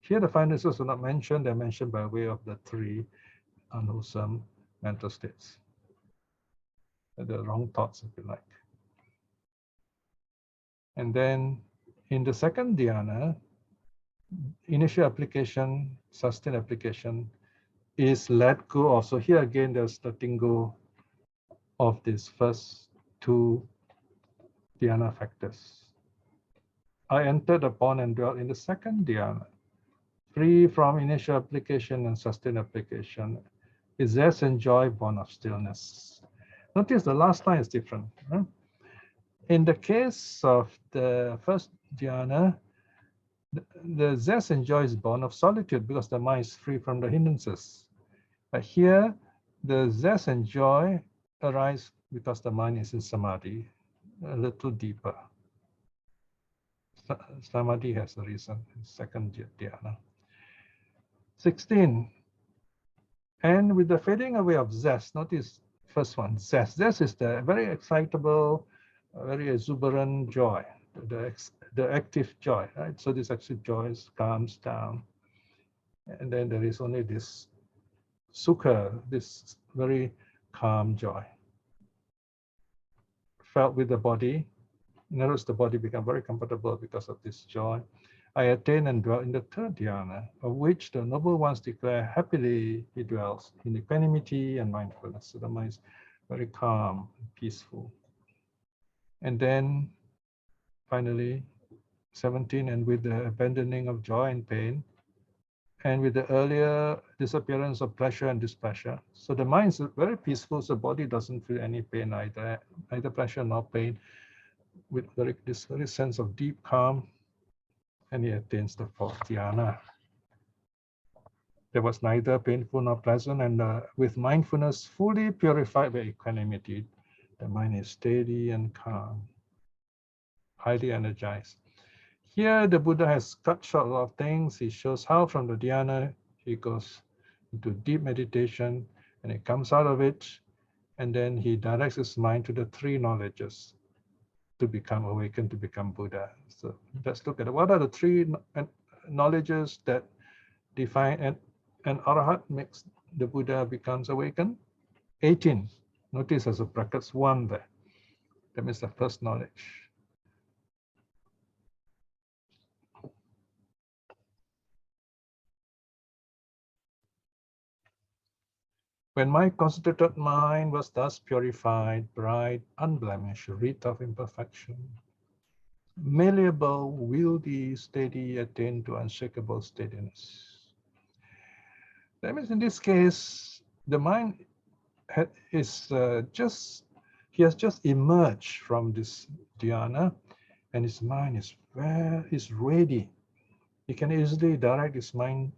Here the 5 hindrances are not mentioned, they're mentioned by way of the 3 unwholesome mental states, the wrong thoughts, if you like. And then in the second dhyana, initial application, sustained application is let go of. So here again, there's letting go of these first 2 dhyana factors. I entered upon and dwelt in the second dhyana, free from initial application and sustained application, is zest and joy born of stillness. Notice the last line is different. Right? In the case of the first dhyana, the zest and joy is born of solitude because the mind is free from the hindrances. But here, the zest and joy arise because the mind is in samadhi, a little deeper. Samadhi has arisen, second dhyana. 16. And with the fading away of zest, notice first one, zest. Zest is the very excitable, very exuberant joy, the active joy, right? So this active joy calms down. And then there is only this sukha, this very calm joy, felt with the body. In other words, the body become very comfortable because of this joy. I attain and dwell in the third dhyana, of which the noble ones declare happily he dwells in equanimity and mindfulness. So the mind is very calm, peaceful. And then finally, 17, and with the abandoning of joy and pain, and with the earlier disappearance of pleasure and displeasure. So the mind is very peaceful, so the body doesn't feel any pain either, neither pleasure nor pain, with this very sense of deep calm, and he attains the fourth dhyana. There was neither painful nor pleasant, and with mindfulness fully purified by equanimity, the mind is steady and calm, highly energized. Here, the Buddha has cut short a lot of things. He shows how from the dhyana, he goes into deep meditation, and he comes out of it, and then he directs his mind to the three knowledges to become awakened, to become Buddha. So let's look at it. What are the three knowledges that define an arahat makes the Buddha becomes awakened? 18. Notice as a brackets 1 there. That means the first knowledge. When my concentrated mind was thus purified, bright, unblemished, rid of imperfection, malleable, wieldy, steady, attained to unshakable steadiness. That means in this case, the mind is he has just emerged from this dhyana, and his mind is ready. He can easily direct his mind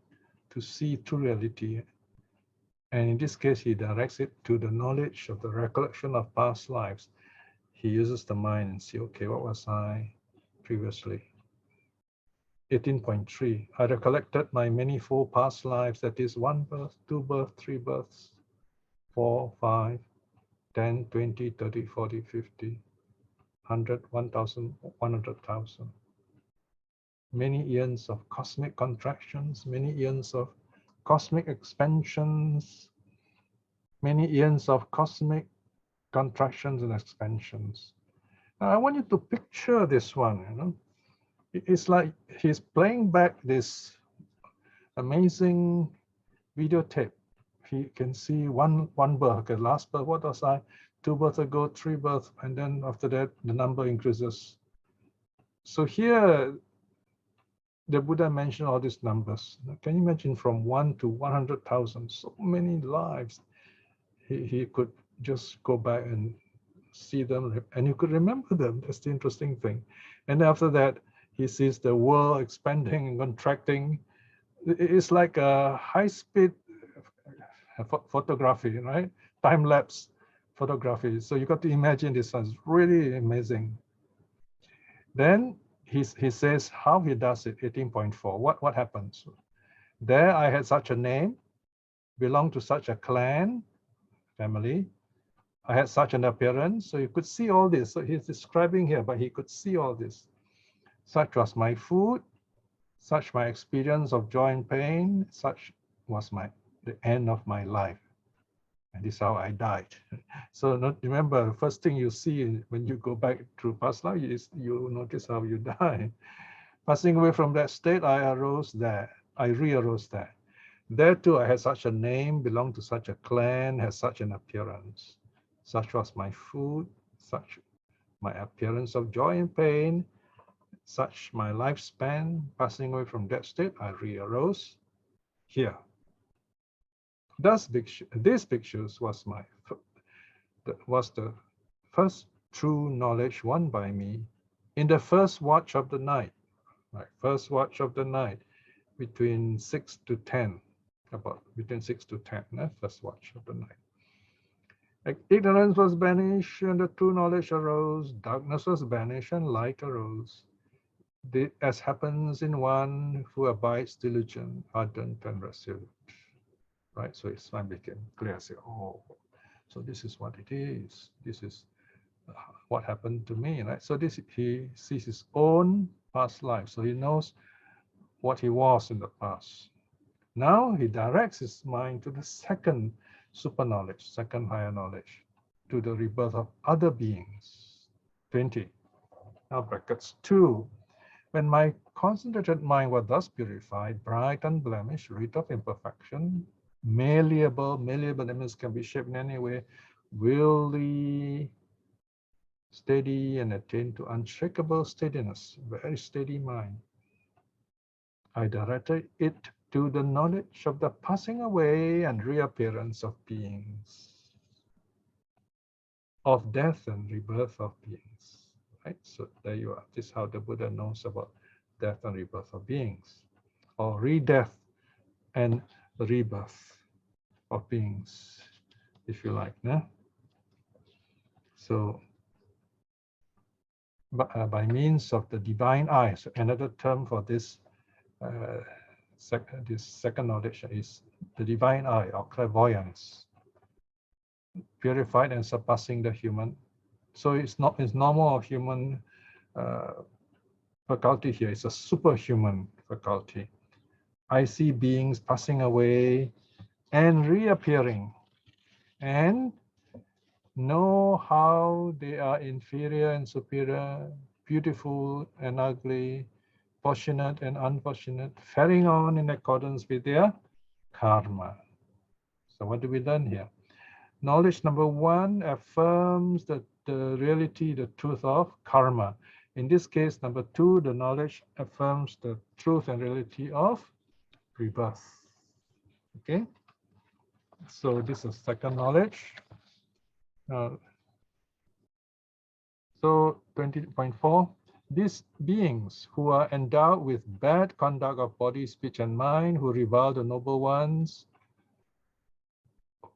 to see true reality. And in this case, he directs it to the knowledge of the recollection of past lives. He uses the mind and see, okay, what was I previously? 18.3, I recollected my manifold past lives, that is 1 birth, 2 births, 3 births, 4, 5, 10, 20, 30, 40, 50, 100, 1,000, 100,000. Many eons of cosmic contractions, many eons of cosmic expansions, many eons of cosmic contractions and expansions. Now, I want you to picture this one, you know. It's like he's playing back this amazing videotape. He can see one birth, okay, last birth, what was I? 2 births ago, 3 births, and then after that, the number increases. So here, the Buddha mentioned all these numbers. Can you imagine from 1 to 100,000, so many lives? He could just go back and see them, and you could remember them. That's the interesting thing. And after that, he sees the world expanding and contracting. It's like a high-speed photography, right? Time-lapse photography. So you got to imagine this is really amazing. Then he says how he does it, 18.4. What happens? There I had such a name, belonged to such a clan, family. I had such an appearance, so you could see all this. So he's describing here, but he could see all this. Such was my food, such my experience of joy and pain, such was the end of my life. And this is how I died. So remember, the first thing you see when you go back through past life is you notice how you die. Passing away from that state, I arose there. I re-arose there. There too, I had such a name, belonged to such a clan, had such an appearance. Such was my food, such my appearance of joy and pain, such my lifespan. Passing away from that state, I re-arose here. Thus, these pictures was the first true knowledge won by me in the first watch of the night. Right, first watch of the night, between 6 to 10, about between 6 to 10, first watch of the night. Ignorance was banished and the true knowledge arose. Darkness was banished and light arose. as happens in one who abides diligent, ardent, and resolute. Right? So his mind became clear. Say, oh, so this is what it is. This is what happened to me. Right? So this he sees his own past life. So he knows what he was in the past. Now he directs his mind to the second super knowledge, second higher knowledge, to the rebirth of other beings. 20. Now brackets 2. When my concentrated mind was thus purified, bright, unblemished, rid of imperfection, malleable, that means can be shaped in any way, willy, steady, and attain to unshakable steadiness, very steady mind. I directed it to the knowledge of the passing away and reappearance of beings, of death and rebirth of beings. Right? So there you are. This is how the Buddha knows about death and rebirth of beings, or re-death and rebirth of beings, if you like. No? So by means of the divine eye, so another term for this this second knowledge is the divine eye or clairvoyance, purified and surpassing the human. So it's normal or human faculty here. It's a superhuman faculty. I see beings passing away and reappearing, and know how they are inferior and superior, beautiful and ugly, fortunate and unfortunate, faring on in accordance with their karma. So what do we learn here? Knowledge number 1 affirms the reality, the truth of karma. In this case, number 2, the knowledge affirms the truth and reality of rebirth. Okay? So this is second knowledge. So 20.4, these beings who are endowed with bad conduct of body, speech, and mind, who revile the noble ones,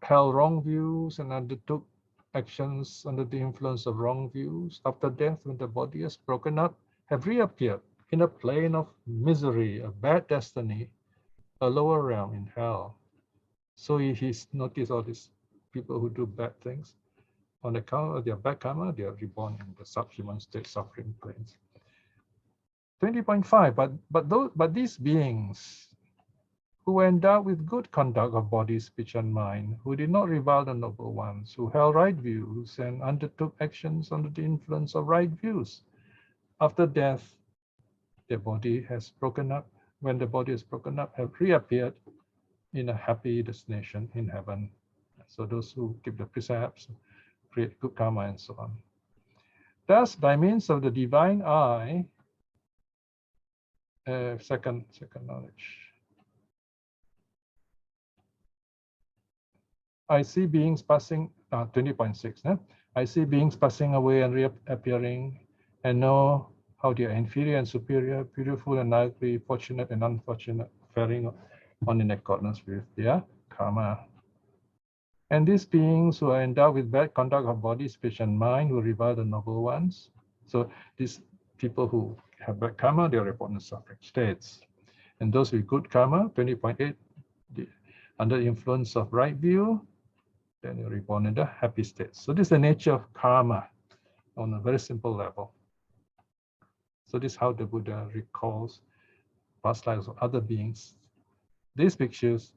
held wrong views, and undertook actions under the influence of wrong views, after death, when the body is broken up, have reappeared in a plane of misery, a bad destiny, a lower realm in hell. So he's noticed all these people who do bad things. On account of their bad karma, they are reborn in the subhuman state suffering planes. 20.5, but these beings who were endowed with good conduct of body, speech, and mind, who did not revile the noble ones, who held right views and undertook actions under the influence of right views, after death, their body has broken up. When the body is broken up, have reappeared in a happy destination in heaven. So those who keep the precepts, create good karma, and so on. Thus, by means of the divine eye, second knowledge, I see beings passing, 20.6, no? I see beings passing away and reappearing, and know how they are inferior and superior, beautiful and ugly, fortunate and unfortunate, faring on in accordance with their karma. And these beings who are endowed with bad conduct of body, speech, and mind, who revile the noble ones. So these people who have bad karma, they are reborn in suffering states. And those with good karma, 20.8, under the influence of right view, then you're reborn in the happy states. So this is the nature of karma on a very simple level. So this is how the Buddha recalls past lives of other beings. These pictures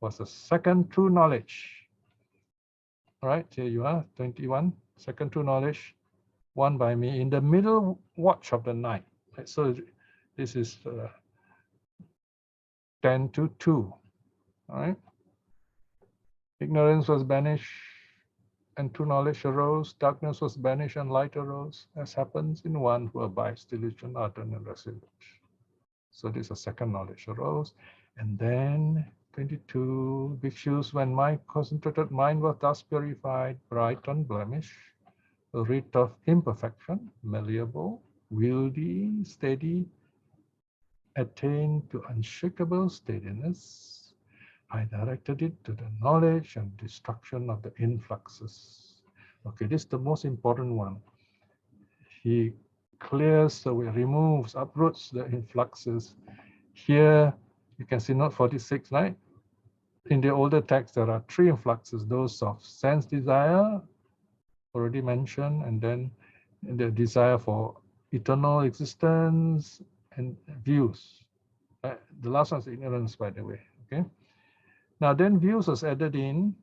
was the second true knowledge. All right, here you are, 21, second true knowledge, won by me in the middle watch of the night. Right, so this is 10 to 2. All right. Ignorance was banished and true knowledge arose. Darkness was banished and light arose, as happens in one who abides diligent, ardent, and resolute. So this is second knowledge arose. And then 22, bhikshus, when my concentrated mind was thus purified, bright, unblemished, rid of imperfection, malleable, wieldy, steady, attained to unshakable steadiness, I directed it to the knowledge and destruction of the influxes. Okay, this is the most important one. He clears away, removes, uproots the influxes. Here you can see note 46, right? In the older text, there are three influxes, those of sense desire, already mentioned, and then the desire for eternal existence and views. The last one is ignorance, by the way. Okay. Now then views was added in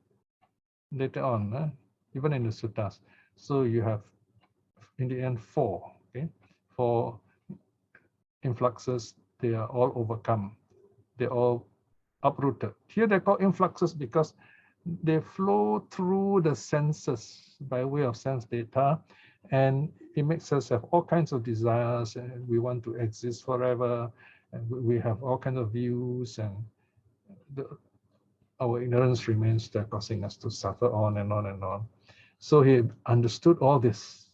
later on, even in the suttas. So you have, in the end, four. Okay, four influxes. They are all overcome. They're all uprooted. Here they're called influxes because they flow through the senses by way of sense data, and it makes us have all kinds of desires, and we want to exist forever, and we have all kinds of views, and our ignorance remains there, causing us to suffer on and on and on. So he understood all this,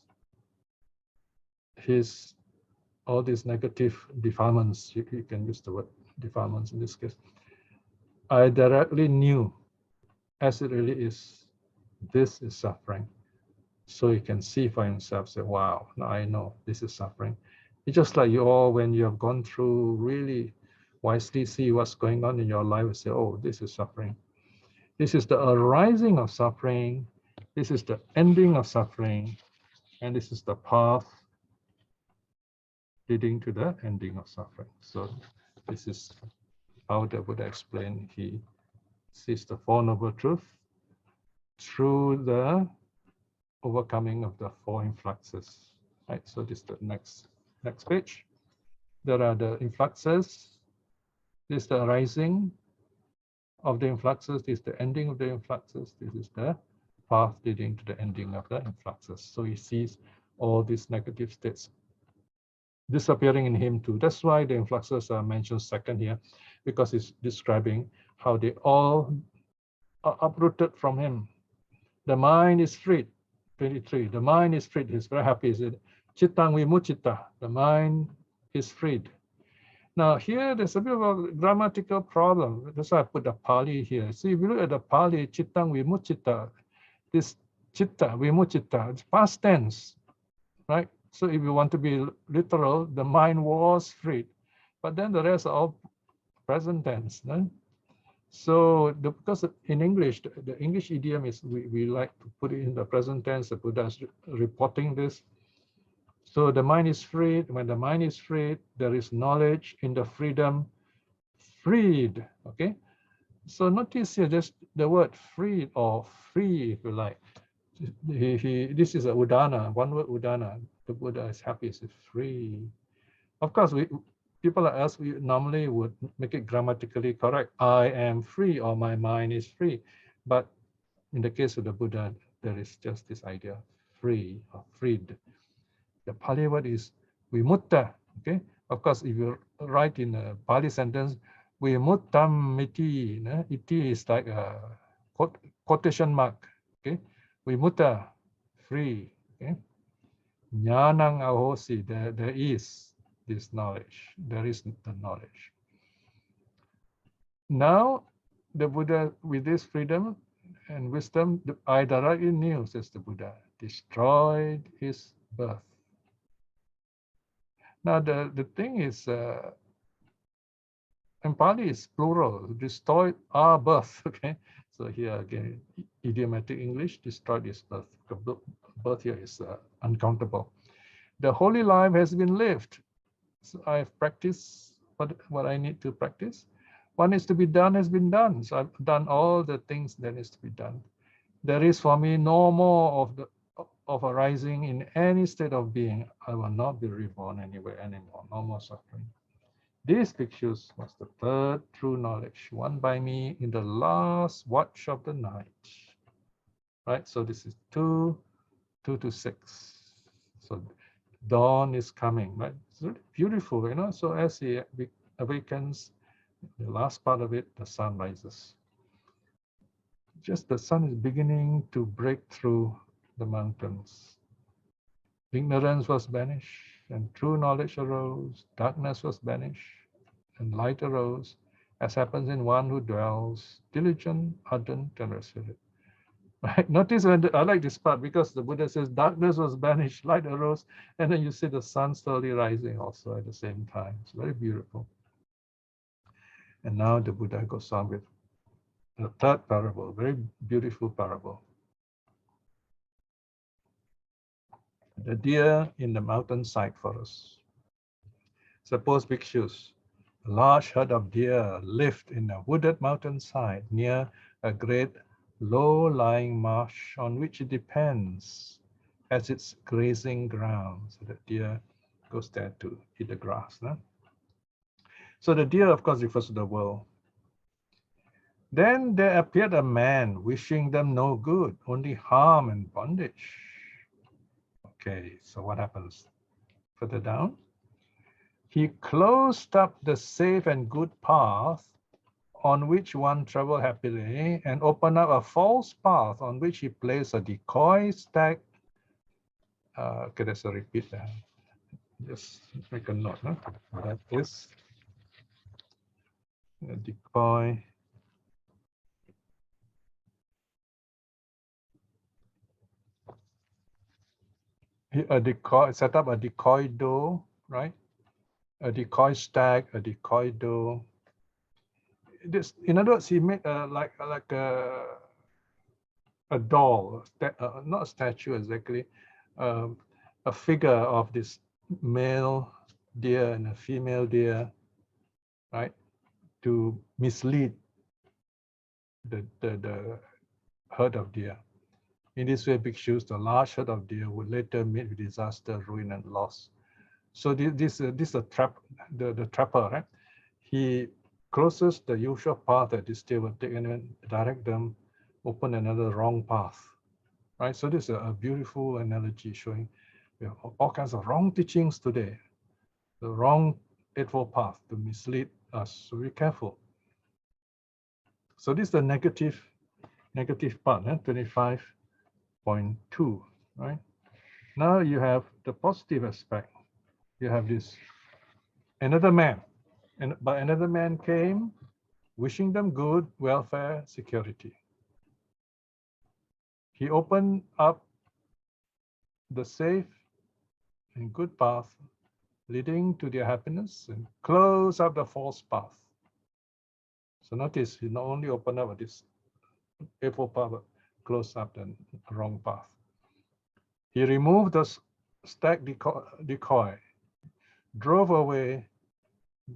all these negative defilements, you can use the word defilements in this case. I directly knew, as it really is, this is suffering. So you can see for himself, say, wow, now I know this is suffering. It's just like you all, when you have gone through, really wisely see what's going on in your life and say, oh, this is suffering. This is the arising of suffering. This is the ending of suffering. And this is the path leading to the ending of suffering. So this is how the Buddha explained. He sees the Four Noble Truths through the overcoming of the four influxes. Right. So this is the next page. There are the influxes. This is the arising of the influxes. This is the ending of the influxes. This is the path leading to the ending of the influxes. So he sees all these negative states disappearing in him too. That's why the influxes are mentioned second here, because it's describing how they all are uprooted from him. The mind is freed. 23. The mind is freed. He's very happy. He said, Chittang vimucita. The mind is freed. Now here there's a bit of a grammatical problem. That's why I put the Pali here. See, if you look at the Pali, Chittang vimucita, this chitta, vimucita, it's past tense, right? So if you want to be literal, the mind was freed. But then the rest are all present tense. No? So because in English, the English idiom is we like to put it in the present tense. The Buddha is reporting this. So the mind is freed. When the mind is freed, there is knowledge in the freedom. Freed. Okay. So notice here just the word freed or free, if you like. This is a udana, one word udana. The Buddha is happy, is free. Of course, people like us, we normally would make it grammatically correct. I am free, or my mind is free. But in the case of the Buddha, there is just this idea, free or freed. The Pali word is vimutta. Okay. Of course, if you write in a Pali sentence, vimuttam iti, iti is like a quotation mark. Okay. Vimutta, free. Okay. Jnanang ahosi, there is this knowledge. There is the knowledge. Now, the Buddha, with this freedom and wisdom, I directly knew, says the Buddha, destroyed his birth. Now, the thing is, in Pali is plural, destroyed our birth. Okay, so here again, idiomatic English, destroyed his birth. The birth here is uncountable. The holy life has been lived. So I've practiced what I need to practice. What needs to be done has been done. So I've done all the things that needs to be done. There is for me no more of arising in any state of being. I will not be reborn anywhere anymore. No more suffering. This pictures was the third true knowledge, won by me in the last watch of the night. Right. So this is 2 to 6. So dawn is coming, right? It's really beautiful, you know. So as he awakens, the last part of it, the sun rises. Just the sun is beginning to break through the mountains. Ignorance was banished, and true knowledge arose. Darkness was banished, and light arose, as happens in one who dwells diligent, ardent, and resolute. Right? Notice when I like this part because the Buddha says darkness was banished, light arose, and then you see the sun slowly rising also at the same time. It's very beautiful. And now the Buddha goes on with the third parable, very beautiful parable. The deer in the mountainside forest. Suppose bhikshus, a large herd of deer lived in a wooded mountainside near a great low-lying marsh on which it depends as its grazing ground. So the deer goes there to eat the grass. No? So the deer, of course, refers to the world. Then there appeared a man wishing them no good, only harm and bondage. Okay, so what happens further down? He closed up the safe and good path on which one traveled happily and opened up a false path on which he placed a decoy stag. Okay, that's a repeat there. Just make a note. Huh? That is a decoy. A decoy, set up a decoy doe, right? A decoy stag, a decoy doe. This, in other words, he made like a doll, not a statue exactly, a figure of this male deer and a female deer, right, to mislead the herd of deer. In this way, bhikshus, the large herd of deer, would later meet with disaster, ruin, and loss. So this is a trap, the trapper, right? He closes the usual path that this deer will take and then direct them, open another wrong path, right? So this is a beautiful analogy showing we have all kinds of wrong teachings today, the wrong eightfold path to mislead us. So be careful. So this is the negative part, 25.2, right? Now you have the positive aspect. You have this another man, but another man came wishing them good, welfare, security. He opened up the safe and good path leading to their happiness and close up the false path. So notice he not only opened up this eightfold path, but closed up the wrong path. He removed the stag decoy, drove away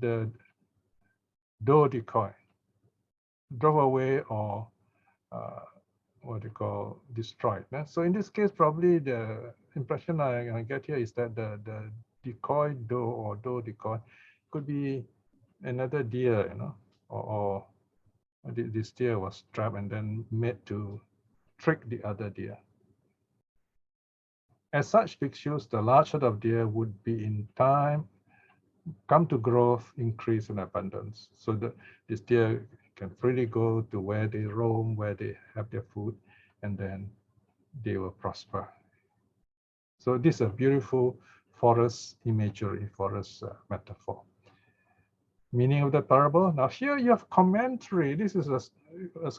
the doe decoy, drove away or what you call destroyed. So in this case, probably the impression I get here is that the decoy doe or doe decoy could be another deer, you know, or this deer was trapped and then made to trick the other deer. As such, bhikshus, the large herd of deer would be in time come to growth, increase, and abundance. So this deer can freely go to where they roam, where they have their food, and then they will prosper. So this is a beautiful forest imagery, forest metaphor. Meaning of the parable. Now here you have commentary. This is a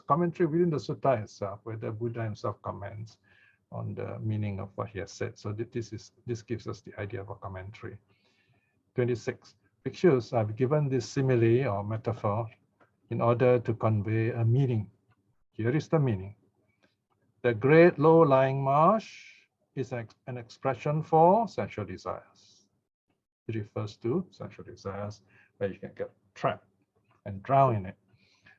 commentary within the sutta itself, where the Buddha himself comments on the meaning of what he has said. So this gives us the idea of a commentary. 26. Bhikshus, I've given this simile or metaphor in order to convey a meaning. Here is the meaning. The great low-lying marsh is an expression for sensual desires. It refers to sensual desires where you can get trapped and drown in it.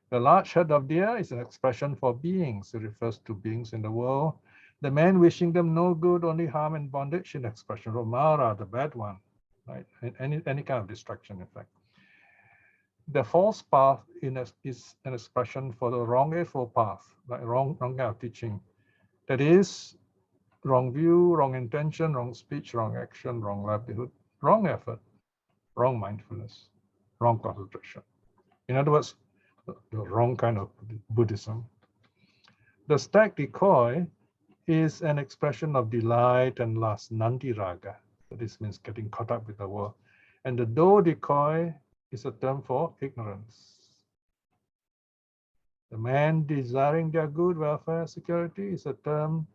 The large herd of deer is an expression for beings. It refers to beings in the world. The man wishing them no good, only harm and bondage, an expression for Mara, the bad one, right? Any kind of destruction, in fact. The false path is an expression for the wrong eightfold path, like wrong kind of teaching. That is, wrong view, wrong intention, wrong speech, wrong action, wrong livelihood, wrong effort, wrong mindfulness, wrong concentration. In other words, the wrong kind of Buddhism. The stag decoy is an expression of delight and lust, nandi raga. So this means getting caught up with the world. And the doe decoy is a term for ignorance. The man desiring their good, welfare, security is a term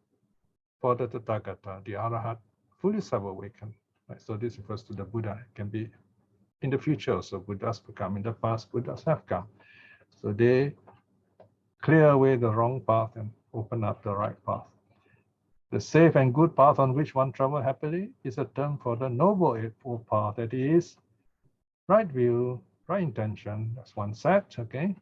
for the Tathagata, the Arahat, fully self-awakened. Right? So this refers to the Buddha. It can be in the future also. Buddhas will come. In the past, Buddhas have come. So they clear away the wrong path and open up the right path. The safe and good path on which one travel happily is a term for the noble eightfold path. That is right view, right intention. That's one set. Okay.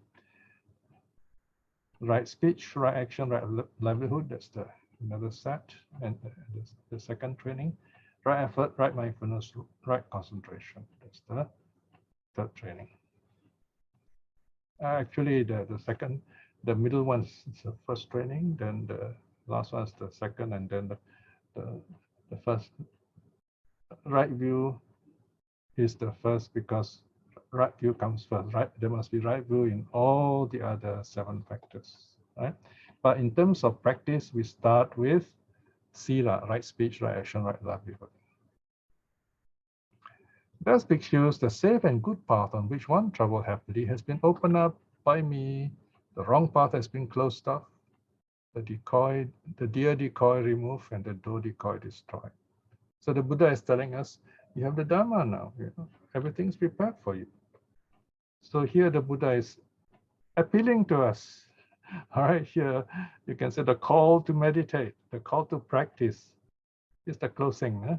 Right speech, right action, right livelihood. That's the another set. And the second training. Right effort, right mindfulness, right concentration. That's the third training. Actually, the middle one is the first training, then the last one is the second, and then the first. Right view is the first because right view comes first, right? There must be right view in all the other 7 factors, right? But in terms of practice, we start with sila, right speech, right action, right livelihood. Thus, bhikshus, the safe and good path on which one travel happily has been opened up by me. The wrong path has been closed off. The deer decoy removed, and the doe decoy destroyed. So the Buddha is telling us, you have the Dharma now. You know, everything's prepared for you. So here the Buddha is appealing to us. All right, here you can say the call to meditate, the call to practice is the closing. Huh?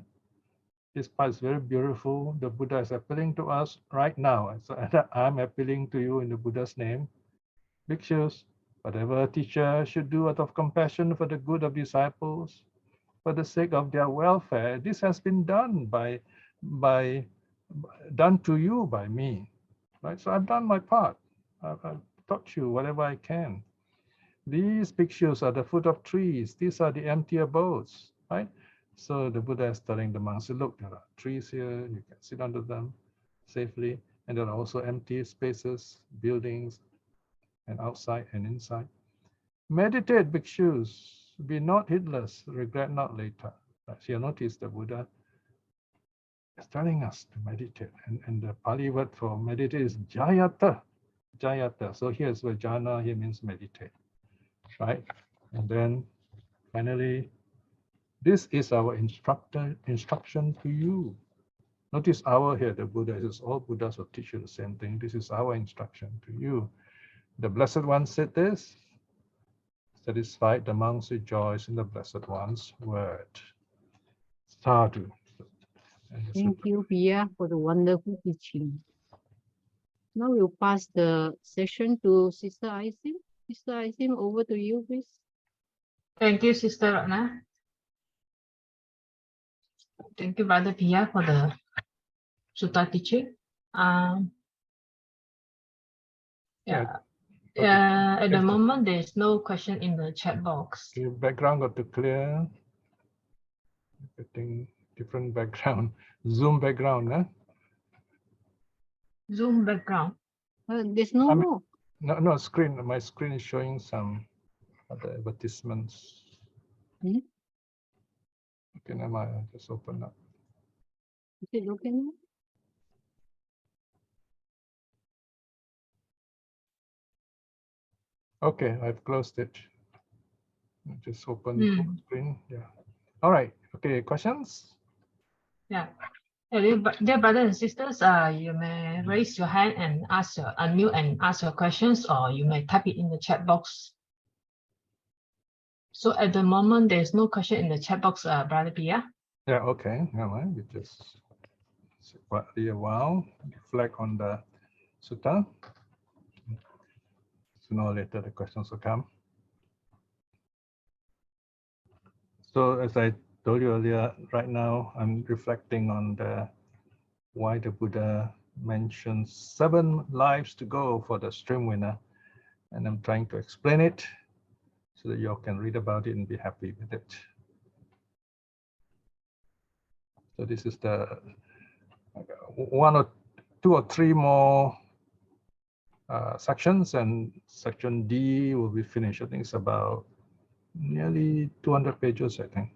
This part is very beautiful. The Buddha is appealing to us right now. So I'm appealing to you in the Buddha's name. Bhikshus, whatever a teacher should do out of compassion for the good of disciples, for the sake of their welfare, this has been done done to you by me. Right? So I've done my part. I've taught you whatever I can. These bhikshus are the fruit of trees. These are the empty abodes, right? So the Buddha is telling the monks, look, there are trees here. You can sit under them safely. And there are also empty spaces, buildings, and outside and inside. Meditate, bhikshus. Be not heedless. Regret not later. So you notice the Buddha is telling us to meditate. And the Pali word for meditate is jayata. Jayata. So here's where jhana here means meditate. Right? And then finally, this is our instruction to you. Notice our here, the Buddha says all Buddhas will teach you the same thing. This is our instruction to you. The Blessed One said this. Satisfied, the monks rejoice in the Blessed One's word. Sadhu. Thank you, Piya, for the wonderful teaching. Now we'll pass the session to Sister Isim. Sister Isim, over to you, please. Thank you, Sister Ratna. Thank you, Brother Piya, for the Sutta teaching. At the moment, there's no question in the chat box. Your background got to clear. Getting different background. Zoom background, huh? Zoom background. There's no more. No screen. My screen is showing some other advertisements. Hmm? Okay, never mind. I'll just open up. Is it okay now? Okay, I've closed it. Just open the full screen. Yeah. All right. Okay, questions? Yeah. Dear brothers and sisters, you may raise your hand and unmute and ask your questions, or you may type it in the chat box. So at the moment, there's no question in the chat box, Brother Piya. Yeah, okay. Never mind. We just quietly a while, reflect on the sutta. Sooner or later, the questions will come. So as I told you earlier, right now I'm reflecting on why the Buddha mentions 7 lives to go for the stream winner. And I'm trying to explain it so that you all can read about it and be happy with it. So this is the 1 or 2 or 3 more sections, and section D will be finished. I think it's about nearly 200 pages, I think.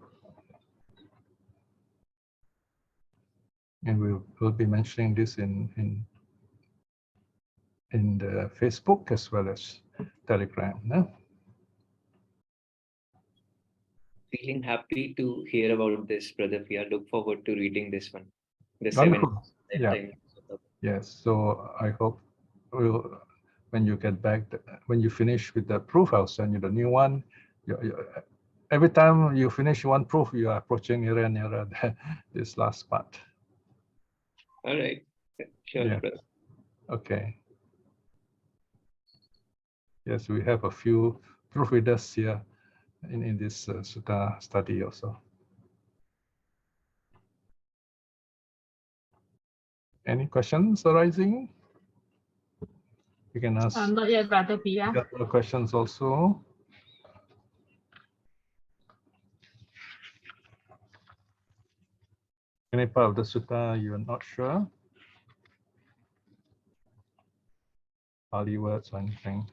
And we'll be mentioning this in in the Facebook as well as Telegram. No? Feeling happy to hear about this, Brother Piya. Look forward to reading this one. The Wonderful. 7th Yeah. time. Yes. So I hope when you get back, when you finish with the proof, I'll send you the new one. Every time you finish one proof, you are approaching nearer and nearer this last part. All right. Sure, Yeah. brother. Okay. Yes, we have a few proofreaders here in this sutta study also. Any questions arising? You can ask Not yet, Brother Piya. other questions also. Any part of the sutta you are not sure? Pali words or anything?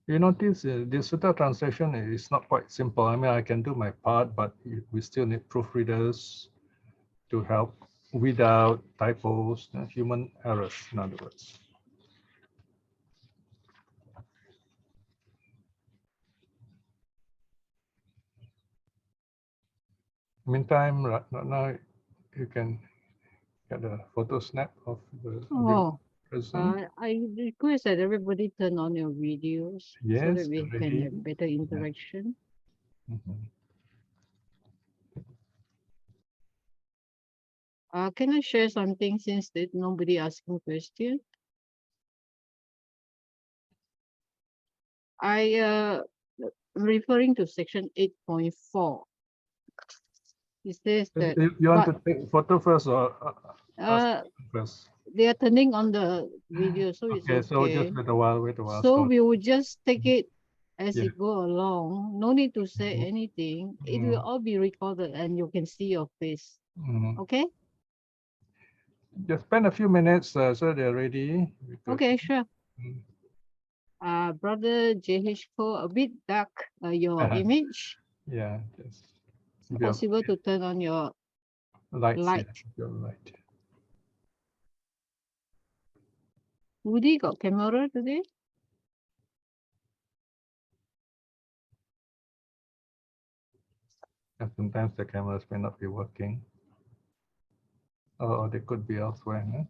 You notice the sutta translation is not quite simple. I mean, I can do my part, but we still need proofreaders to help without typos, human errors, in other words. Meantime, right now you can get a photo snap of the present. I request that everybody turn on your videos so Yes, that we can ready. have better interaction. Mhm. Can I share something since there's nobody asking question? I'm referring to section 8.4. It says that You want to take photo first or first? they are turning on the video, so it's Okay, so okay. just wait a while, So we will just take it as Yeah. it go along. No need to say anything. It will all be recorded and you can see your face. Okay? Just spend a few minutes so they're ready. Okay, sure. Mm. Brother JH, a bit dark, your image. Yeah, just Possible to turn on your lights, light. your light. Woody got camera today? And sometimes the cameras may not be working. Or they could be elsewhere. Huh?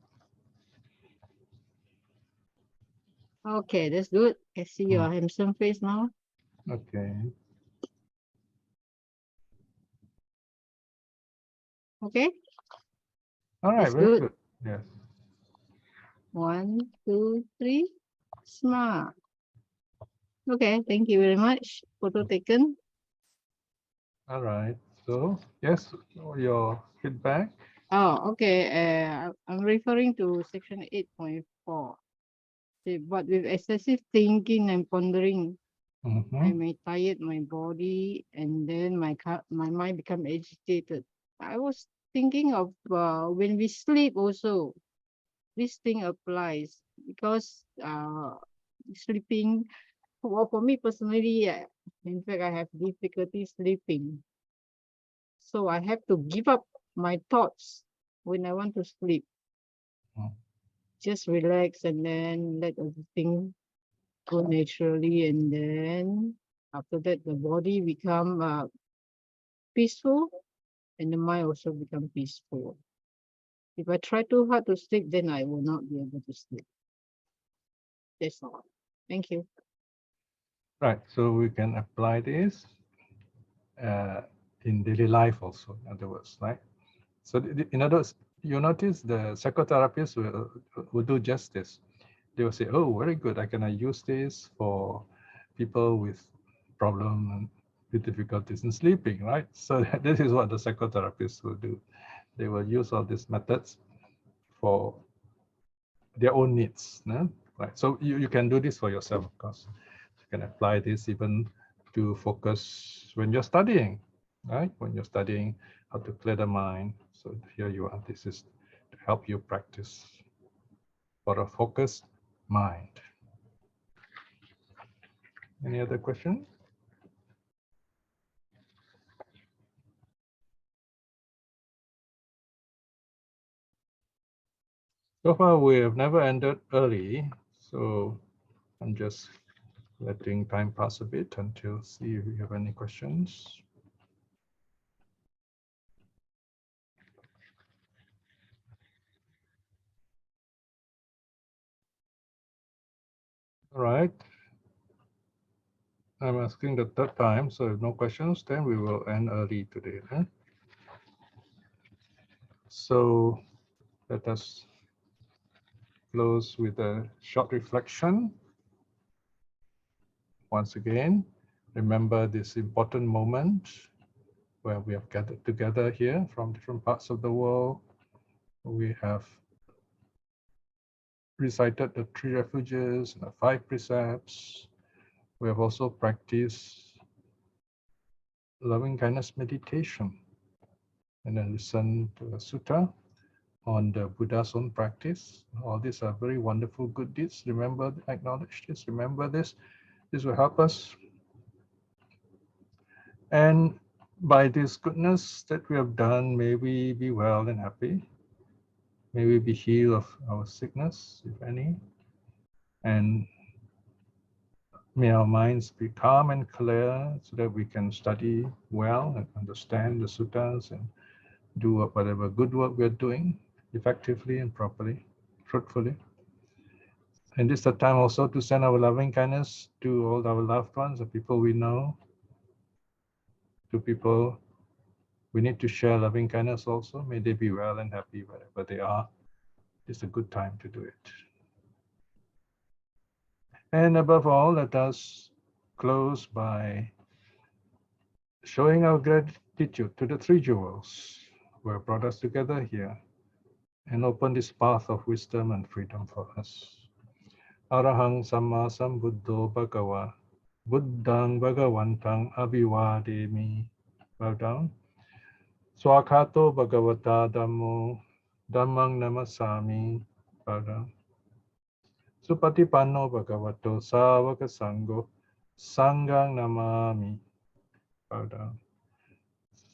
Okay, that's good. I see your handsome face now. Okay. Okay. All right, That's very good. good. Yes. 1, 2, 3. Smart. Okay, thank you very much. Photo taken. All right. So yes, your feedback. Oh, okay. I'm referring to section 8.4. But with excessive thinking and pondering, I may tired my body and then my mind become agitated. I was thinking of when we sleep also, this thing applies because sleeping, for me personally, in fact, I have difficulty sleeping. So I have to give up my thoughts when I want to sleep. Just relax and then let everything go naturally, and then after that the body become peaceful and the mind also become peaceful. If I try too hard to sleep, then I will not be able to sleep. That's all. Thank you. Right. So we can apply this in daily life also, in other words, right? So in other words, you notice the psychotherapists will do just this. They will say, oh, very good. I can use this for people with problem with difficulties in sleeping, right? So this is what the psychotherapists will do. They will use all these methods for their own needs, no? Right? So you can do this for yourself, of course. You can apply this even to focus when you're studying, right? When you're studying how to clear the mind. So here you are. This is to help you practice for a focused mind. Any other question? So far, we have never ended early, so I'm just letting time pass a bit until see if we have any questions. All right. I'm asking the third time, so if no questions, then we will end early today. Huh? So let us close with a short reflection. Once again, remember this important moment where we have gathered together here from different parts of the world. We have recited the 3 refuges and the 5 precepts. We have also practiced loving kindness meditation and then listen to a sutta on the Buddha's own practice. All these are very wonderful good deeds. Remember, acknowledge this, remember this. This will help us. And by this goodness that we have done, may we be well and happy. May we be healed of our sickness, if any. And may our minds be calm and clear so that we can study well and understand the suttas and do whatever good work we're doing effectively and properly, truthfully. And this is the time also to send our loving kindness to all our loved ones, the people we know, to people we need to share loving kindness also. May they be well and happy wherever they are. It's a good time to do it. And above all, let us close by showing our gratitude to the 3 jewels who have brought us together here and open this path of wisdom and freedom for us. Arahang Samma Sambuddho Bhagava Buddhang Bhagavantang Abhivademi. Bow down. Swakato Bhagavata Dhammo Dhammang Namasami. Bow down. Supatipanno Bhagavato Savaka Sangho Sanghang Namami. Bow down.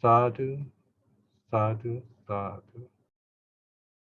Sadhu, sadhu, sadhu.